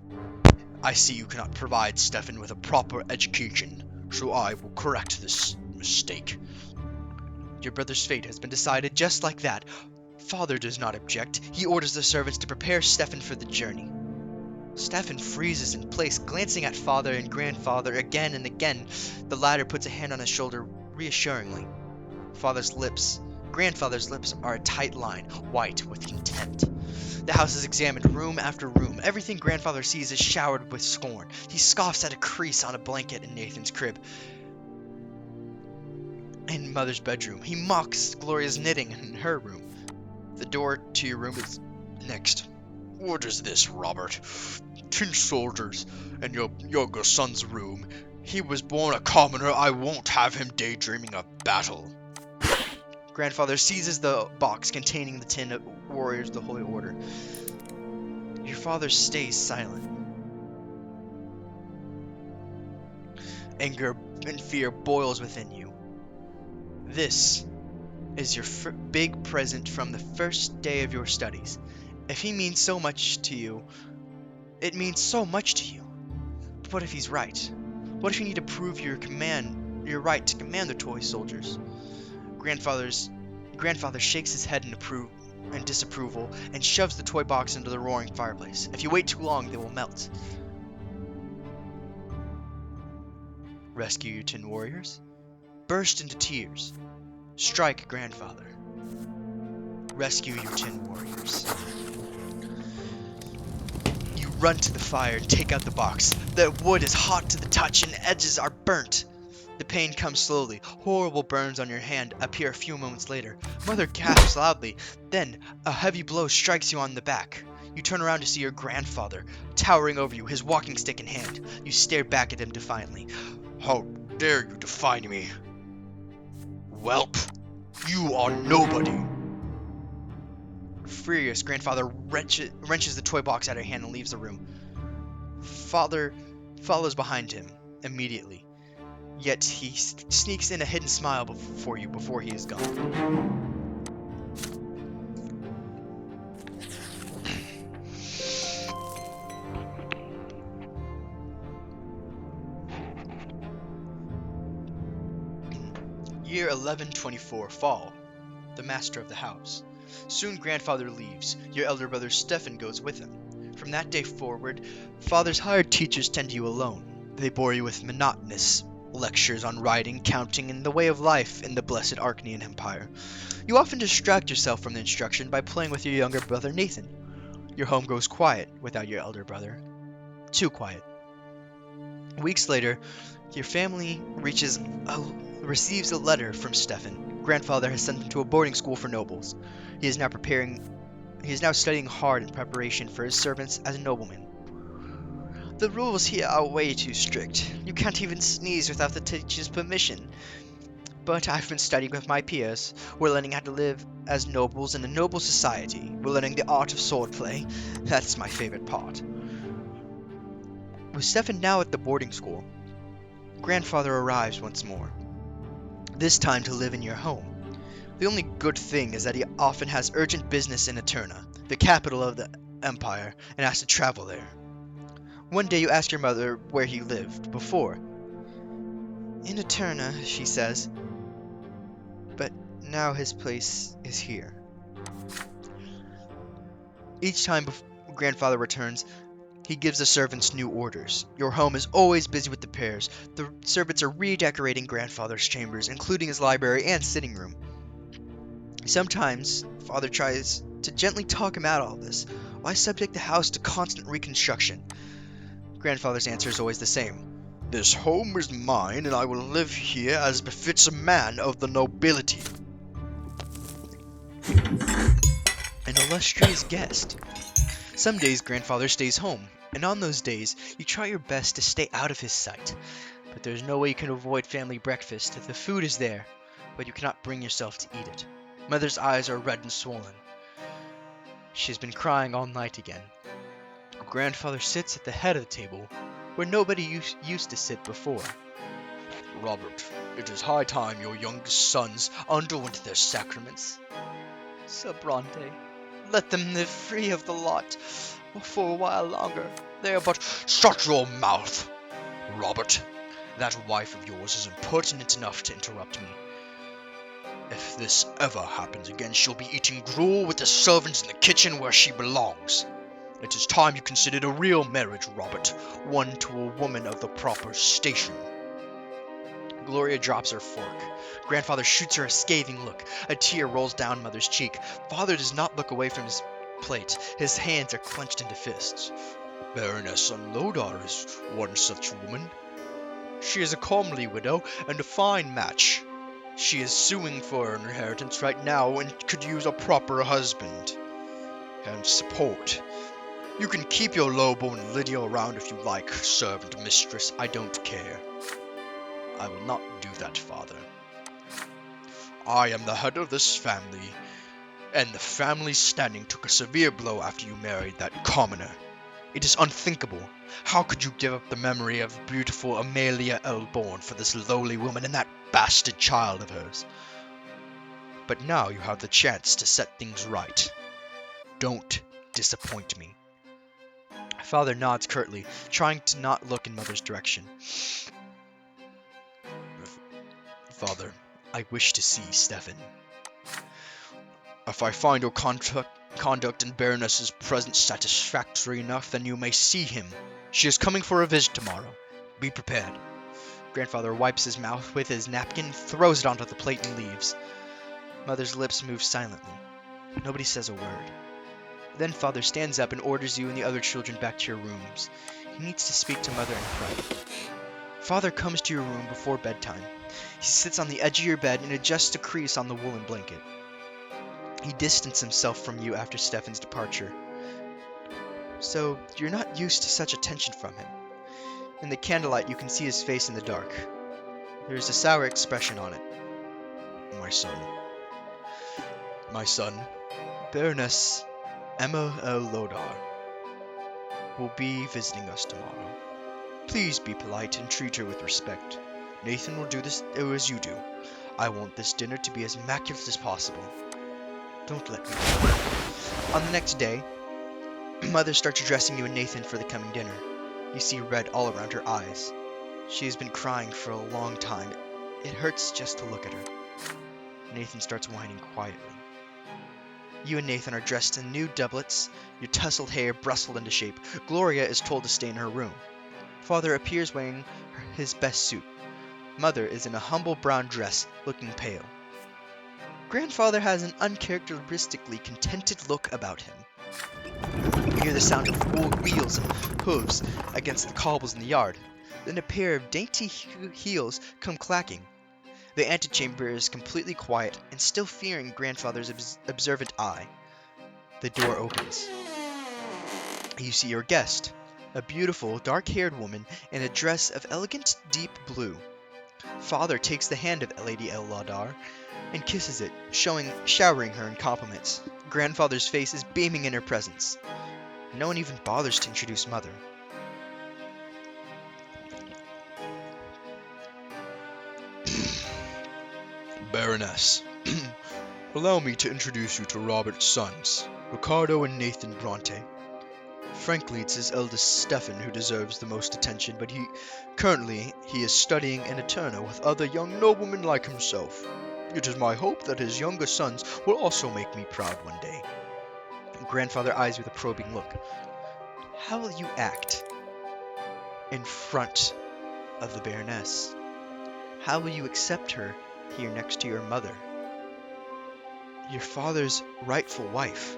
I see you cannot provide Stefan with a proper education, so I will correct this mistake. Your brother's fate has been decided just like that. Father does not object. He orders the servants to prepare Stefan for the journey. Stefan freezes in place, glancing at father and grandfather again and again. The latter puts a hand on his shoulder reassuringly. Grandfather's lips are a tight line, white with contempt. The house is examined room after room. Everything grandfather sees is showered with scorn. He scoffs at a crease on a blanket in Nathan's crib. In mother's bedroom, he mocks Gloria's knitting in her room. The door to your room is next. What is this, Robert? Tin soldiers in your younger son's room. He was born a commoner. I won't have him daydreaming of battle. Grandfather seizes the box containing the tin warriors of the Holy Order. Your father stays silent. Anger and fear boils within you. This is your big present from the first day of your studies. If he means so much to you, it means so much to you. But what if he's right? What if you need to prove your right to command the toy soldiers? Grandfather shakes his head in disapproval and shoves the toy box into the roaring fireplace. If you wait too long, they will melt. Rescue your tin warriors? Burst into tears. Strike grandfather. Rescue your tin warriors. You run to the fire and take out the box. The wood is hot to the touch and edges are burnt. The pain comes slowly. Horrible burns on your hand appear a few moments later. Mother gasps loudly. Then, a heavy blow strikes you on the back. You turn around to see your grandfather, towering over you, his walking stick in hand. You stare back at him defiantly. How dare you define me? Whelp, you are nobody. Furious, grandfather wrenches the toy box out of her hand and leaves the room. Father follows behind him immediately. Yet he sneaks in a hidden smile for you before he is gone. Year 1124, fall. The master of the house. Soon grandfather leaves. Your elder brother Stefan goes with him. From that day forward, father's hired teachers tend you alone. They bore you with monotonous lectures on writing, counting, and the way of life in the blessed Archnean Empire. You often distract yourself from the instruction by playing with your younger brother Nathan. Your home goes quiet without your elder brother. Too quiet. Weeks later, your family receives a letter from Stefan. Grandfather has sent him to a boarding school for nobles. He is now studying hard in preparation for his servants as a nobleman. The rules here are way too strict. You can't even sneeze without the teacher's permission. But I've been studying with my peers. We're learning how to live as nobles in a noble society. We're learning the art of swordplay. That's my favorite part. With Stefan now at the boarding school, grandfather arrives once more. This time to live in your home. The only good thing is that he often has urgent business in Eterna, the capital of the empire, and has to travel there. One day you ask your mother where he lived before. In Eterna, she says. But now his place is here. Each time grandfather returns, he gives the servants new orders. Your home is always busy with repairs. The servants are redecorating grandfather's chambers, including his library and sitting room. Sometimes, father tries to gently talk him out of all this. Why subject the house to constant reconstruction? Grandfather's answer is always the same. This home is mine, and I will live here as befits a man of the nobility. An illustrious guest. Some days grandfather stays home, and on those days you try your best to stay out of his sight. But there's no way you can avoid family breakfast. The food is there, but you cannot bring yourself to eat it. Mother's eyes are red and swollen. She's been crying all night again. Grandfather sits at the head of the table, where nobody used to sit before. Robert, it is high time your youngest sons underwent their sacraments. Sir Brante, let them live free of the lot for a while longer. They are but— Shut your mouth, Robert. That wife of yours is impertinent enough to interrupt me. If this ever happens again, she'll be eating gruel with the servants in the kitchen where she belongs. It is time you considered a real marriage, Robert, one to a woman of the proper station. Gloria drops her fork. Grandfather shoots her a scathing look. A tear rolls down Mother's cheek. Father does not look away from his plate. His hands are clenched into fists. Baroness Unlodar is one such woman. She is a comely widow and a fine match. She is suing for an inheritance right now and could use a proper husband and support. You can keep your low-born Lydia around if you like, servant mistress. I don't care. I will not do that, father. I am the head of this family, and the family's standing took a severe blow after you married that commoner. It is unthinkable. How could you give up the memory of beautiful Amelia Elborn for this lowly woman and that bastard child of hers? But now you have the chance to set things right. Don't disappoint me. Father nods curtly, trying to not look in Mother's direction. Father, I wish to see Stefan. If I find your conduct in Baroness's presence satisfactory enough, then you may see him. She is coming for a visit tomorrow. Be prepared. Grandfather wipes his mouth with his napkin, throws it onto the plate, and leaves. Mother's lips move silently. Nobody says a word. Then Father stands up and orders you and the other children back to your rooms. He needs to speak to Mother in private. Father comes to your room before bedtime. He sits on the edge of your bed and adjusts a crease on the woolen blanket. He distanced himself from you after Stefan's departure. So, you're not used to such attention from him. In the candlelight, you can see his face in the dark. There is a sour expression on it. My son, Baroness Emma L. Lodar will be visiting us tomorrow. Please be polite and treat her with respect. Nathan will do as you do. I want this dinner to be as immaculate as possible. Don't let me down. On the next day, Mother starts addressing you and Nathan for the coming dinner. You see red all around her eyes. She has been crying for a long time. It hurts just to look at her. Nathan starts whining quietly. You and Nathan are dressed in new doublets, your tousled hair bristled into shape. Gloria is told to stay in her room. Father appears wearing his best suit. Mother is in a humble brown dress, looking pale. Grandfather has an uncharacteristically contented look about him. You hear the sound of wheels and hooves against the cobbles in the yard. Then a pair of dainty heels come clacking. The antechamber is completely quiet and still fearing Grandfather's observant eye. The door opens. You see your guest, a beautiful, dark-haired woman in a dress of elegant, deep blue. Father takes the hand of Lady Lodar and kisses it, showering her in compliments. Grandfather's face is beaming in her presence. No one even bothers to introduce Mother. Baroness, allow me to introduce you to Robert's sons, Ricardo and Nathan Brante. Frankly, it's his eldest Stefan who deserves the most attention, but currently he is studying in Eterna with other young noblemen like himself. It is my hope that his youngest sons will also make me proud one day. Grandfather eyes you with a probing look. How will you act in front of the Baroness? How will you accept her here next to your mother, your father's rightful wife?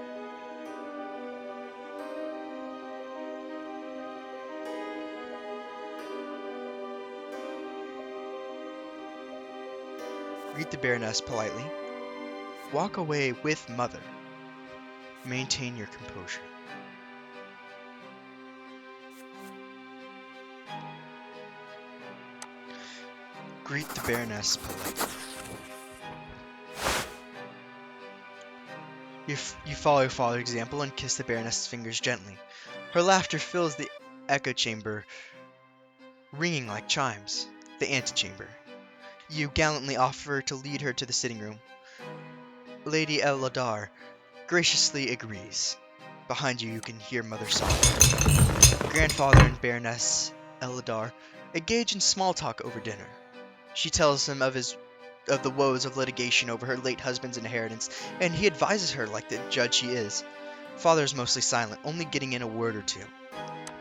Greet the Baroness politely. Walk away with mother. Maintain your composure. Greet the Baroness politely. You follow your father's example and kiss the Baroness's fingers gently. Her laughter fills the echo chamber, ringing like chimes. The antechamber. You gallantly offer to lead her to the sitting room. Lady Eladar graciously agrees. Behind you, you can hear Mother sobbing. Grandfather and Baroness Eladar engage in small talk over dinner. She tells him of the woes of litigation over her late husband's inheritance, and he advises her like the judge he is. Father is mostly silent, only getting in a word or two.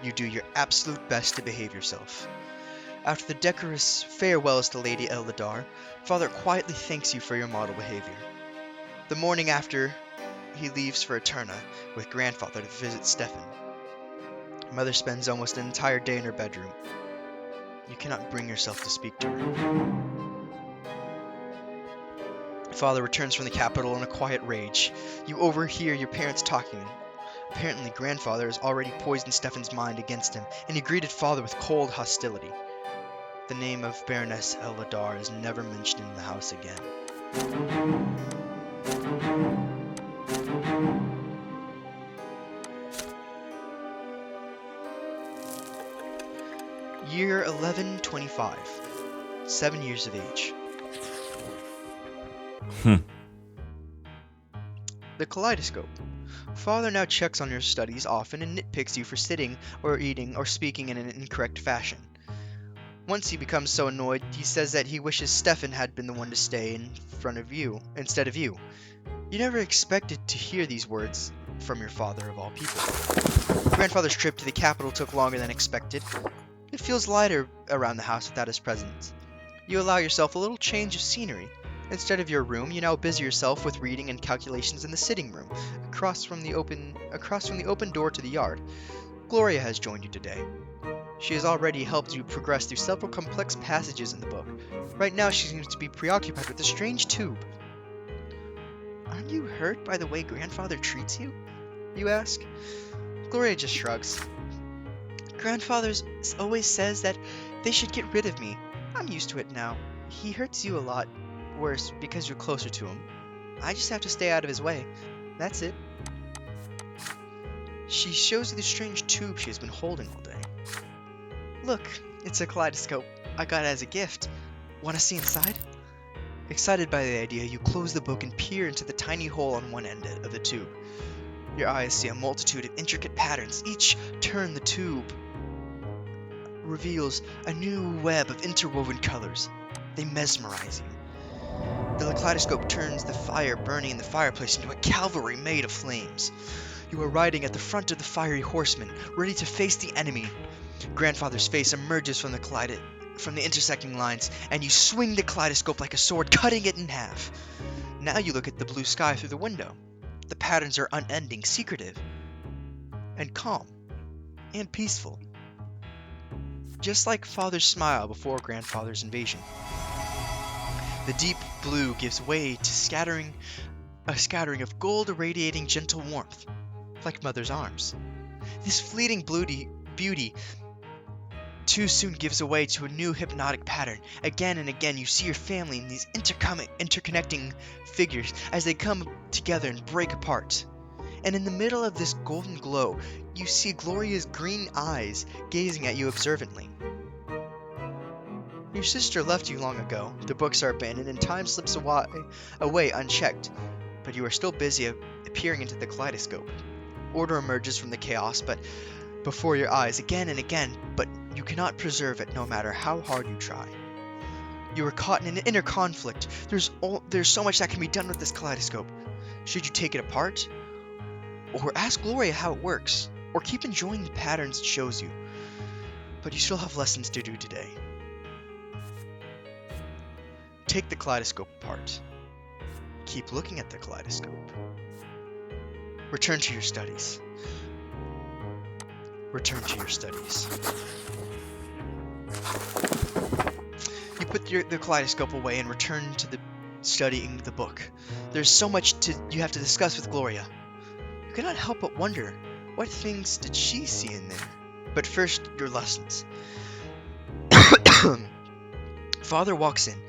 You do your absolute best to behave yourself. After the decorous farewells to Lady Eladar, Father quietly thanks you for your model behavior. The morning after, he leaves for Eterna with Grandfather to visit Stefan. Mother spends almost an entire day in her bedroom. You cannot bring yourself to speak to her. Father returns from the capital in a quiet rage. You overhear your parents talking. Apparently, Grandfather has already poisoned Stefan's mind against him, and he greeted Father with cold hostility. The name of Baroness Eladar is never mentioned in the house again. Year 1125. 7 years of age. The kaleidoscope. Father now checks on your studies often and nitpicks you for sitting or eating or speaking in an incorrect fashion. Once he becomes so annoyed, he says that he wishes Stefan had been the one to stay in front of you instead of you. You never expected to hear these words from your father of all people. Grandfather's trip to the capital took longer than expected. It feels lighter around the house without his presence. You allow yourself a little change of scenery. Instead of your room, you now busy yourself with reading and calculations in the sitting room, across from the open door to the yard. Gloria has joined you today. She has already helped you progress through several complex passages in the book. Right now she seems to be preoccupied with a strange tube. Aren't you hurt by the way Grandfather treats you? You ask. Gloria just shrugs. Grandfather always says that they should get rid of me. I'm used to it now. He hurts you a lot worse because you're closer to him. I just have to stay out of his way. That's it. She shows you the strange tube she has been holding all day. Look, it's a kaleidoscope. I got it as a gift. Want to see inside? Excited by the idea, you close the book and peer into the tiny hole on one end of the tube. Your eyes see a multitude of intricate patterns. Each turn the tube reveals a new web of interwoven colors. They mesmerize you. The kaleidoscope turns the fire burning in the fireplace into a cavalry made of flames. You are riding at the front of the fiery horsemen, ready to face the enemy. Grandfather's face emerges from the intersecting lines, and you swing the kaleidoscope like a sword, cutting it in half. Now you look at the blue sky through the window. The patterns are unending, secretive, and calm, and peaceful. Just like Father's smile before Grandfather's invasion. The deep blue gives way to a scattering of gold irradiating gentle warmth, like Mother's arms. This fleeting beauty too soon gives way to a new hypnotic pattern. Again and again you see your family in these interconnecting figures as they come together and break apart. And in the middle of this golden glow, you see Gloria's green eyes gazing at you observantly. Your sister left you long ago. The books are abandoned and time slips away unchecked, but you are still busy peering into the kaleidoscope. Order emerges from the chaos, but before your eyes again and again, but you cannot preserve it no matter how hard you try. You are caught in an inner conflict. There's so much that can be done with this kaleidoscope. Should you take it apart? Or ask Gloria how it works? Or keep enjoying the patterns it shows you? But you still have lessons to do today. Take the kaleidoscope apart. Keep looking at the kaleidoscope. Return to your studies. Return to your studies. You put the kaleidoscope away and return to studying the book. There's so much you have to discuss with Gloria. You cannot help but wonder, what things did she see in there? But first, your lessons. Father walks in.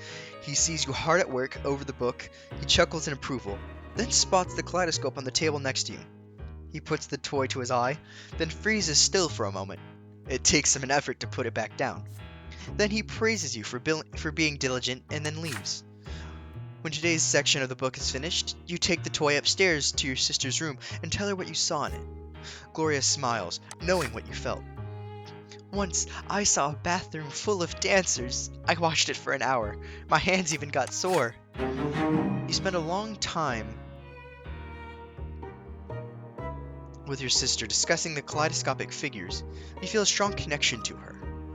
He sees you hard at work over the book. He chuckles in approval, then spots the kaleidoscope on the table next to you. He puts the toy to his eye, then freezes still for a moment. It takes him an effort to put it back down. Then he praises you for being diligent and then leaves. When today's section of the book is finished, you take the toy upstairs to your sister's room and tell her what you saw in it. Gloria smiles, knowing what you felt. Once, I saw a bathroom full of dancers. I watched it for an hour. My hands even got sore. You spent a long time with your sister discussing the kaleidoscopic figures. You feel a strong connection to her.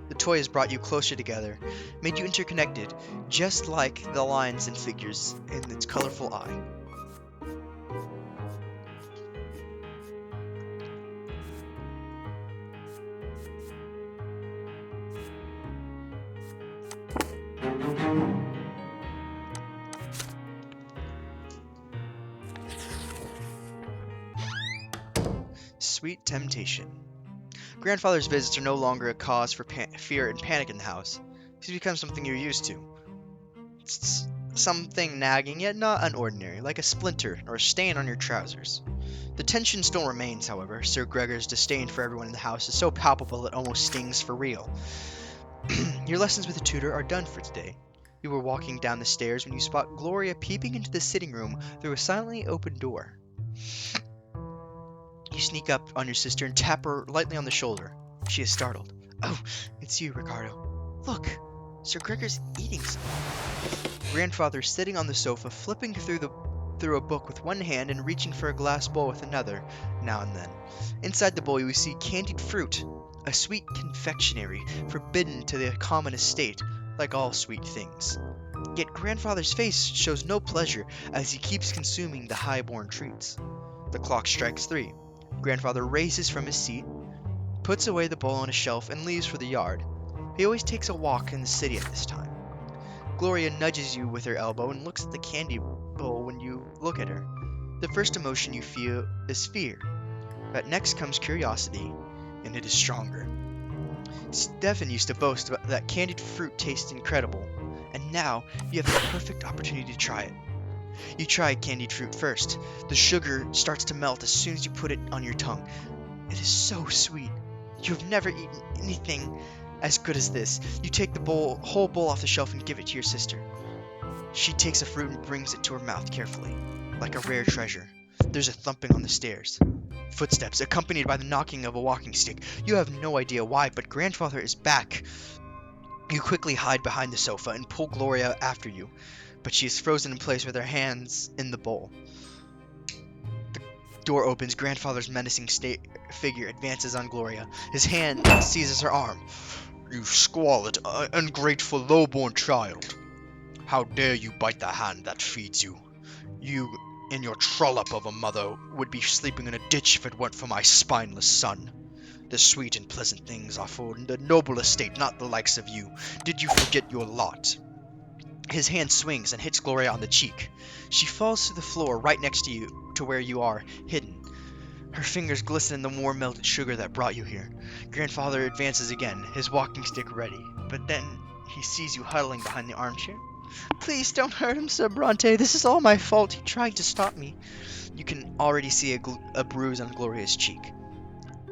The toy has brought you closer together, made you interconnected, just like the lines and figures in its colorful eye. Sweet temptation. Grandfather's visits are no longer a cause for fear and panic in the house. He's become something you're used to. It's something nagging, yet not unordinary, like a splinter or a stain on your trousers. The tension still remains, however. Sir Gregor's disdain for everyone in the house is so palpable it almost stings for real. Your lessons with the tutor are done for today. You were walking down the stairs when you spot Gloria peeping into the sitting room through a silently open door. You sneak up on your sister and tap her lightly on the shoulder. She is startled. Oh, it's you, Ricardo. Look, Sir Gregor's eating something. Grandfather sitting on the sofa, flipping through a book with one hand and reaching for a glass bowl with another, now and then. Inside the bowl you see candied fruit, a sweet confectionery forbidden to the common estate, like all sweet things. Yet Grandfather's face shows no pleasure as he keeps consuming the high-born treats. The clock strikes 3. Grandfather raises from his seat, puts away the bowl on a shelf, and leaves for the yard. He always takes a walk in the city at this time. Gloria nudges you with her elbow and looks at the candy bowl when you look at her. The first emotion you feel is fear, but next comes curiosity, and it is stronger. Stefan used to boast about that candied fruit tastes incredible, and now you have the perfect opportunity to try it. You try candied fruit first. The sugar starts to melt as soon as you put it on your tongue. It is so sweet. You have never eaten anything as good as this. You take the whole bowl off the shelf and give it to your sister. She takes a fruit and brings it to her mouth carefully, like a rare treasure. There's a thumping on the stairs. Footsteps, accompanied by the knocking of a walking stick. You have no idea why, but Grandfather is back. You quickly hide behind the sofa and pull Gloria after you, but she is frozen in place with her hands in the bowl. The door opens. Grandfather's menacing figure advances on Gloria. His hand seizes her arm. You squalid, ungrateful, low-born child. How dare you bite the hand that feeds you? You and your trollop of a mother would be sleeping in a ditch if it weren't for my spineless son. The sweet and pleasant things are for the noble estate, not the likes of you. Did you forget your lot? His hand swings and hits Gloria on the cheek. She falls to the floor right next to you, to where you are, hidden. Her fingers glisten in the warm melted sugar that brought you here. Grandfather advances again, his walking stick ready, but then he sees you huddling behind the armchair. Please don't hurt him, Sir Brante. This is all my fault. He tried to stop me. You can already see a bruise on Gloria's cheek.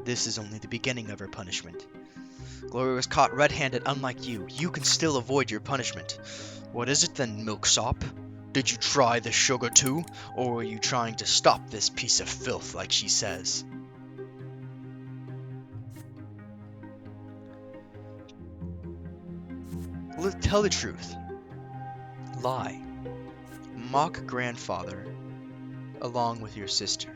This is only the beginning of her punishment. Gloria was caught red-handed unlike you. You can still avoid your punishment. What is it then, milksop? Did you try the sugar too? Or were you trying to stop this piece of filth like she says? Tell the truth. lie. Mock grandfather along with your sister.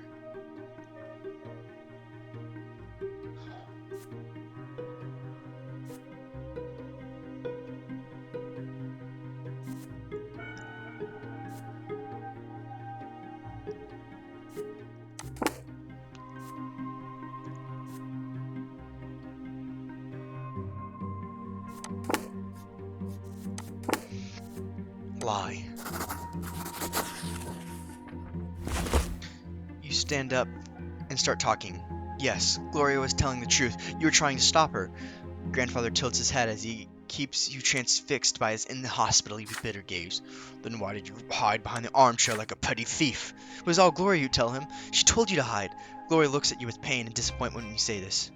Lie. You stand up and start talking. Yes, Gloria was telling the truth. You were trying to stop her. Grandfather tilts his head as he keeps you transfixed by his in the hospital bitter gaze. Then why did you hide behind the armchair like a petty thief? It was all Gloria, you tell him. She told you to hide. Gloria looks at you with pain and disappointment when you say this.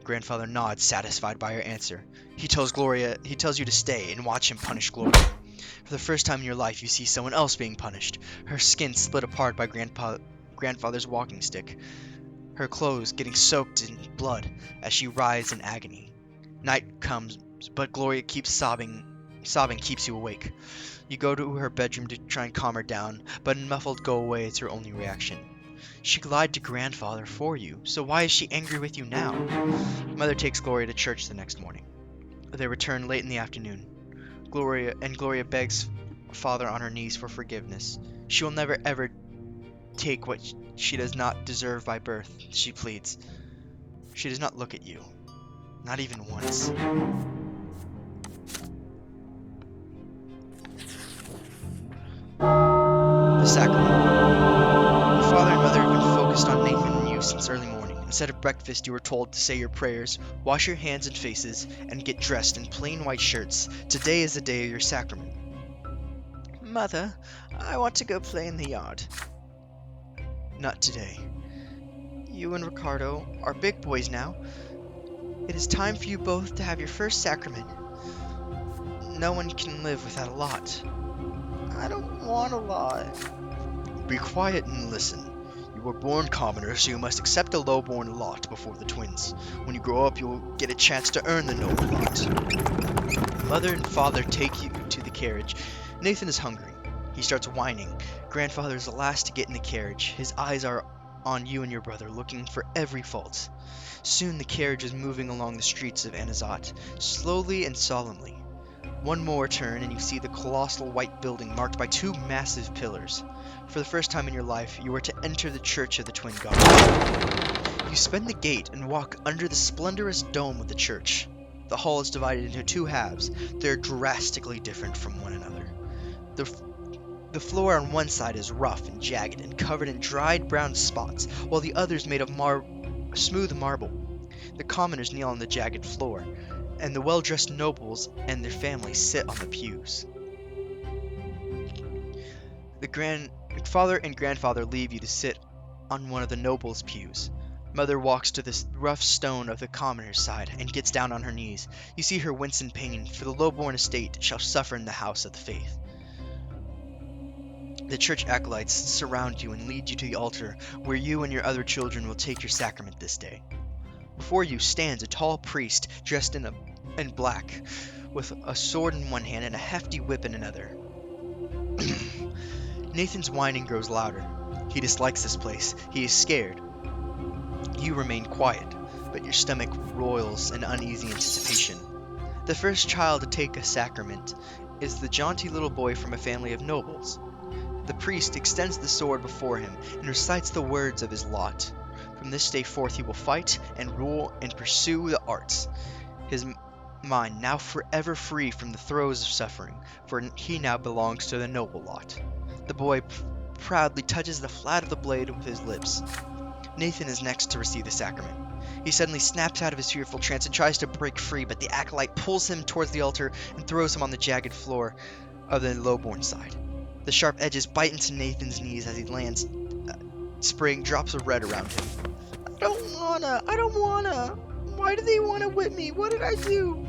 Grandfather nods, satisfied by your answer. He tells you to stay and watch him punish Gloria. For the first time in your life, you see someone else being punished. Her skin split apart by grandfather's walking stick. Her clothes getting soaked in blood as she writhes in agony. Night comes, but Gloria keeps sobbing. Sobbing keeps you awake. You go to her bedroom to try and calm her down, but a muffled go away is her only reaction. She lied to grandfather for you, so why is she angry with you now? Mother takes Gloria to church the next morning. They return late in the afternoon. Gloria begs father on her knees for forgiveness. She will never ever take what she does not deserve by birth, she pleads. She does not look at you. Not even once. The sacrament. Your father and mother have been focused on Nathan and you since early morning. Instead of breakfast, you were told to say your prayers, wash your hands and faces, and get dressed in plain white shirts. Today is the day of your sacrament. Mother, I want to go play in the yard. Not today. You and Ricardo are big boys now. It is time for you both to have your first sacrament. No one can live without a lot. I don't want a lot. Be quiet and listen. You were born commoner, so you must accept a low-born lot before the twins. When you grow up, you'll get a chance to earn the noble lot. Mother and father take you to the carriage. Nathan is hungry. He starts whining. Grandfather is the last to get in the carriage. His eyes are on you and your brother, looking for every fault. Soon the carriage is moving along the streets of Anazat, slowly and solemnly. One more turn and you see the colossal white building marked by two massive pillars. For the first time in your life, you are to enter the Church of the Twin Gods. You spend the gate and walk under the splendorous dome of the church. The hall is divided into two halves. They're drastically different from one another. The floor on one side is rough and jagged and covered in dried brown spots, while the other is made of smooth marble. The commoners kneel on the jagged floor, and the well-dressed nobles and their families sit on the pews. The grandfather and grandfather leave you to sit on one of the nobles' pews. Mother walks to the rough stone of the commoner's side and gets down on her knees. You see her wince in pain, for the low-born estate shall suffer in the house of the faith. The church acolytes surround you and lead you to the altar, where you and your other children will take your sacrament this day. Before you stands a tall priest dressed in black, with a sword in one hand and a hefty whip in another. Nathan's whining grows louder. He dislikes this place. He is scared. You remain quiet, but your stomach roils in uneasy anticipation. The first child to take a sacrament is the jaunty little boy from a family of nobles. The priest extends the sword before him and recites the words of his lot. From this day forth he will fight and rule and pursue the arts. His mind now forever free from the throes of suffering, for he now belongs to the noble lot. The boy proudly touches the flat of the blade with his lips. Nathan is next to receive the sacrament. He suddenly snaps out of his fearful trance and tries to break free, but the acolyte pulls him towards the altar and throws him on the jagged floor of the lowborn side. The sharp edges bite into Nathan's knees as he lands, spraying drops of red around him. I don't wanna. Why do they wanna whip me? What did I do?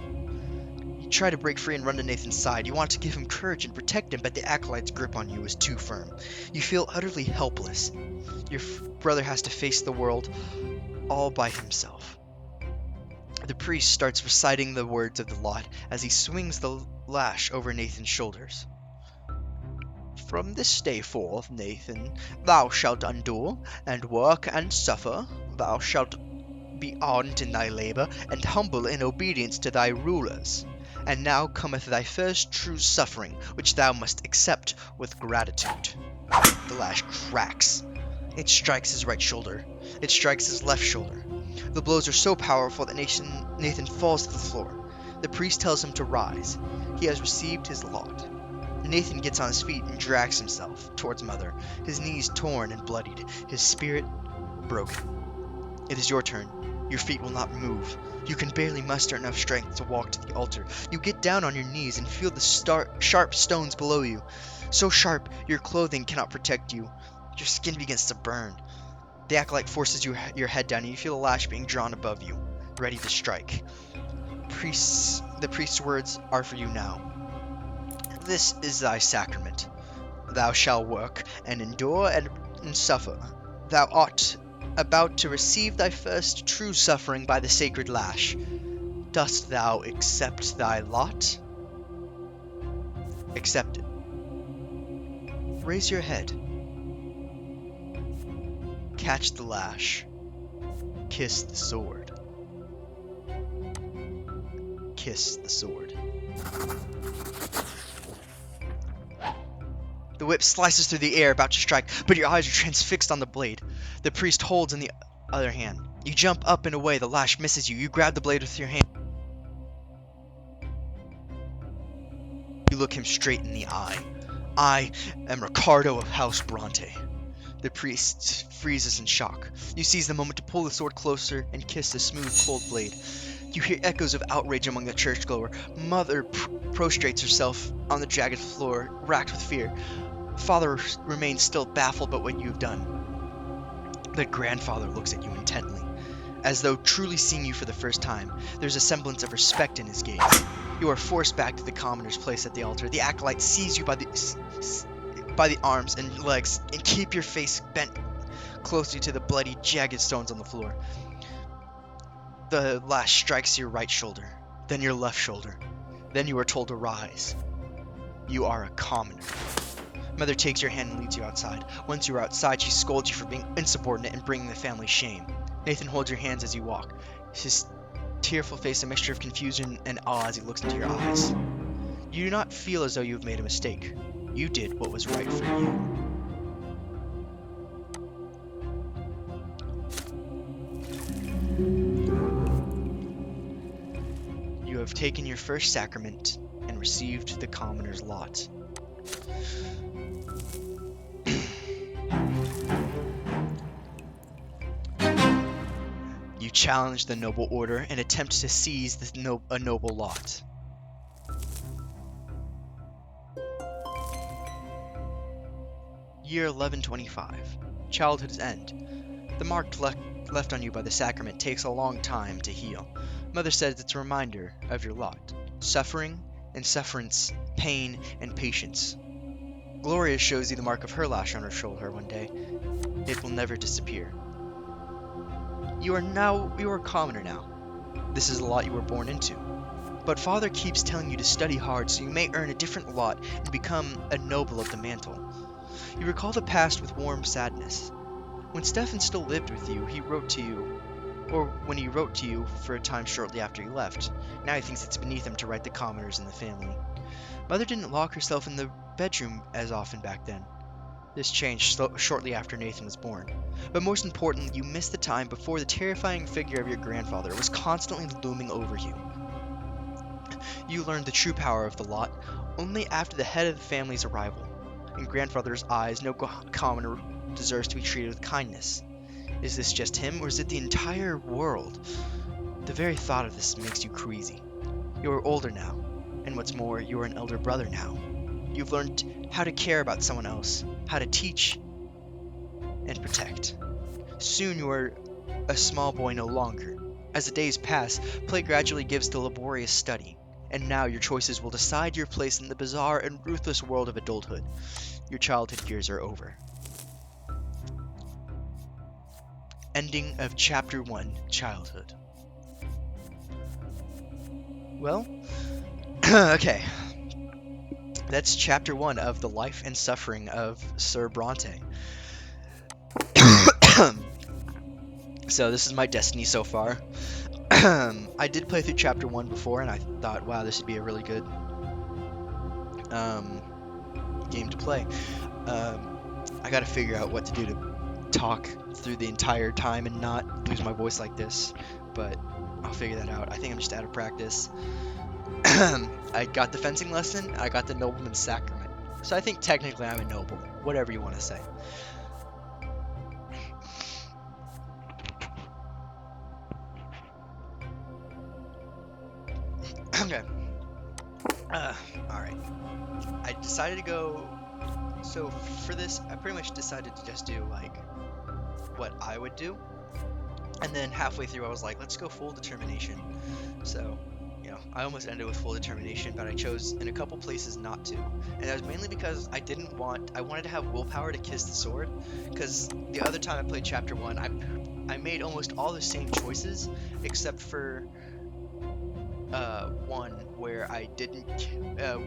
You try to break free and run to Nathan's side. You want to give him courage and protect him, but the acolyte's grip on you is too firm. You feel utterly helpless. Your brother has to face the world all by himself. The priest starts reciting the words of the lot as he swings the lash over Nathan's shoulders. From this day forth, Nathan, thou shalt endure, and work, and suffer. Thou shalt be ardent in thy labour, and humble in obedience to thy rulers. And now cometh thy first true suffering, which thou must accept with gratitude. The lash cracks. It strikes his right shoulder. It strikes his left shoulder. The blows are so powerful that Nathan falls to the floor. The priest tells him to rise. He has received his lot. Nathan gets on his feet and drags himself towards Mother, his knees torn and bloodied, his spirit broken. It is your turn. Your feet will not move. You can barely muster enough strength to walk to the altar. You get down on your knees and feel the sharp stones below you. So sharp, your clothing cannot protect you. Your skin begins to burn. The acolyte forces your head down and you feel a lash being drawn above you, ready to strike. The priest's words are for you now. This is thy sacrament. Thou shalt work, and endure, and suffer. Thou art about to receive thy first true suffering by the sacred lash. Dost thou accept thy lot? Accept it. Raise your head. Catch the lash. Kiss the sword. Kiss the sword. The whip slices through the air, about to strike, but your eyes are transfixed on the blade. The priest holds in the other hand. You jump up and away, the lash misses you. You grab the blade with your hand. You look him straight in the eye. I am Ricardo of House Brante. The priest freezes in shock. You seize the moment to pull the sword closer and kiss the smooth, cold blade. You hear echoes of outrage among the churchgoer. Mother prostrates herself on the jagged floor, racked with fear. Father remains still baffled by what you have done. But grandfather looks at you intently, as though truly seeing you for the first time. There's a semblance of respect in his gaze. You are forced back to the commoner's place at the altar. The acolyte seizes you by the arms and legs and keep your face bent closely to the bloody, jagged stones on the floor. The lash strikes your right shoulder, then your left shoulder. Then you are told to rise. You are a commoner. Mother takes your hand and leads you outside. Once you are outside, she scolds you for being insubordinate and bringing the family shame. Nathan holds your hands as you walk, his tearful face a mixture of confusion and awe as he looks into your eyes. You do not feel as though you have made a mistake. You did what was right for you. You have taken your first sacrament and received the commoner's lot. You challenge the noble order and attempt to seize a noble lot. Year 1125. Childhood's end. The mark left on you by the sacrament takes a long time to heal. Mother says it's a reminder of your lot. Suffering and sufferance, pain and patience. Gloria shows you the mark of her lash on her shoulder one day. It will never disappear. You are a commoner now. This is the lot you were born into. But Father keeps telling you to study hard so you may earn a different lot and become a noble of the mantle. You recall the past with warm sadness. When Stefan still lived with you, he wrote to you, or when he wrote to you for a time shortly after he left. Now he thinks it's beneath him to write the commoners in the family. Mother didn't lock herself in the bedroom as often back then. This changed shortly after Nathan was born. But most importantly, you missed the time before the terrifying figure of your grandfather was constantly looming over you. You learned the true power of the lot only after the head of the family's arrival. In grandfather's eyes, no commoner deserves to be treated with kindness. Is this just him, or is it the entire world? The very thought of this makes you queasy. You are older now, and what's more, you are an elder brother now. You've learned how to care about someone else, how to teach and protect. Soon you are a small boy no longer. As the days pass, play gradually gives to laborious study, and now your choices will decide your place in the bizarre and ruthless world of adulthood. Your childhood years are over. Ending of Chapter 1, Childhood. Well, okay. That's chapter 1 of The Life and Suffering of Sir Brante. So this is my destiny so far. I did play through chapter 1 before, and I thought, wow, this would be a really good game to play. I got to figure out what to do to talk through the entire time and not lose my voice like this, but I'll figure that out. I think I'm just out of practice. I got the fencing lesson, I got the nobleman's sacrament. So I think technically I'm a noble, whatever you want to say. Okay. Alright. I decided to go. So for this, I pretty much decided to just do like what I would do. And then halfway through, I was like, let's go full determination. So, I almost ended with full determination, but I chose in a couple places not to. And that was mainly because I wanted to have willpower to kiss the sword. Because the other time I played chapter 1, I made almost all the same choices, except for one where I didn't,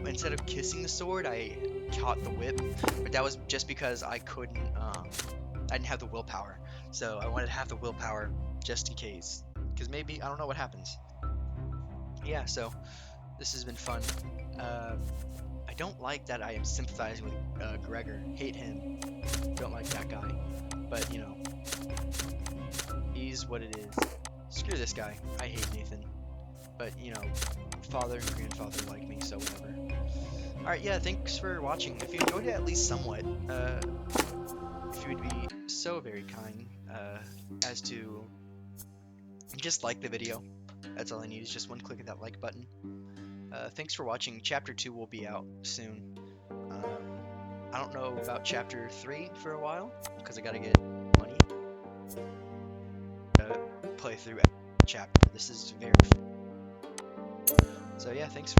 instead of kissing the sword, I caught the whip. But that was just because I didn't have the willpower. So I wanted to have the willpower just in case. Because maybe, I don't know what happens. Yeah, so this has been fun. I don't like that I am sympathizing with Gregor. Hate him. Don't like that guy. But, he's what it is. Screw this guy. I hate Nathan. But, father and grandfather like me, so whatever. Alright, yeah, thanks for watching. If you enjoyed it at least somewhat, if you would be so very kind as to just like the video. That's all I need is just one click of that like button. Thanks for watching. Chapter 2 will be out soon. I don't know about Chapter 3 for a while, because I gotta get money to play through every chapter. This is very fun. So yeah, thanks.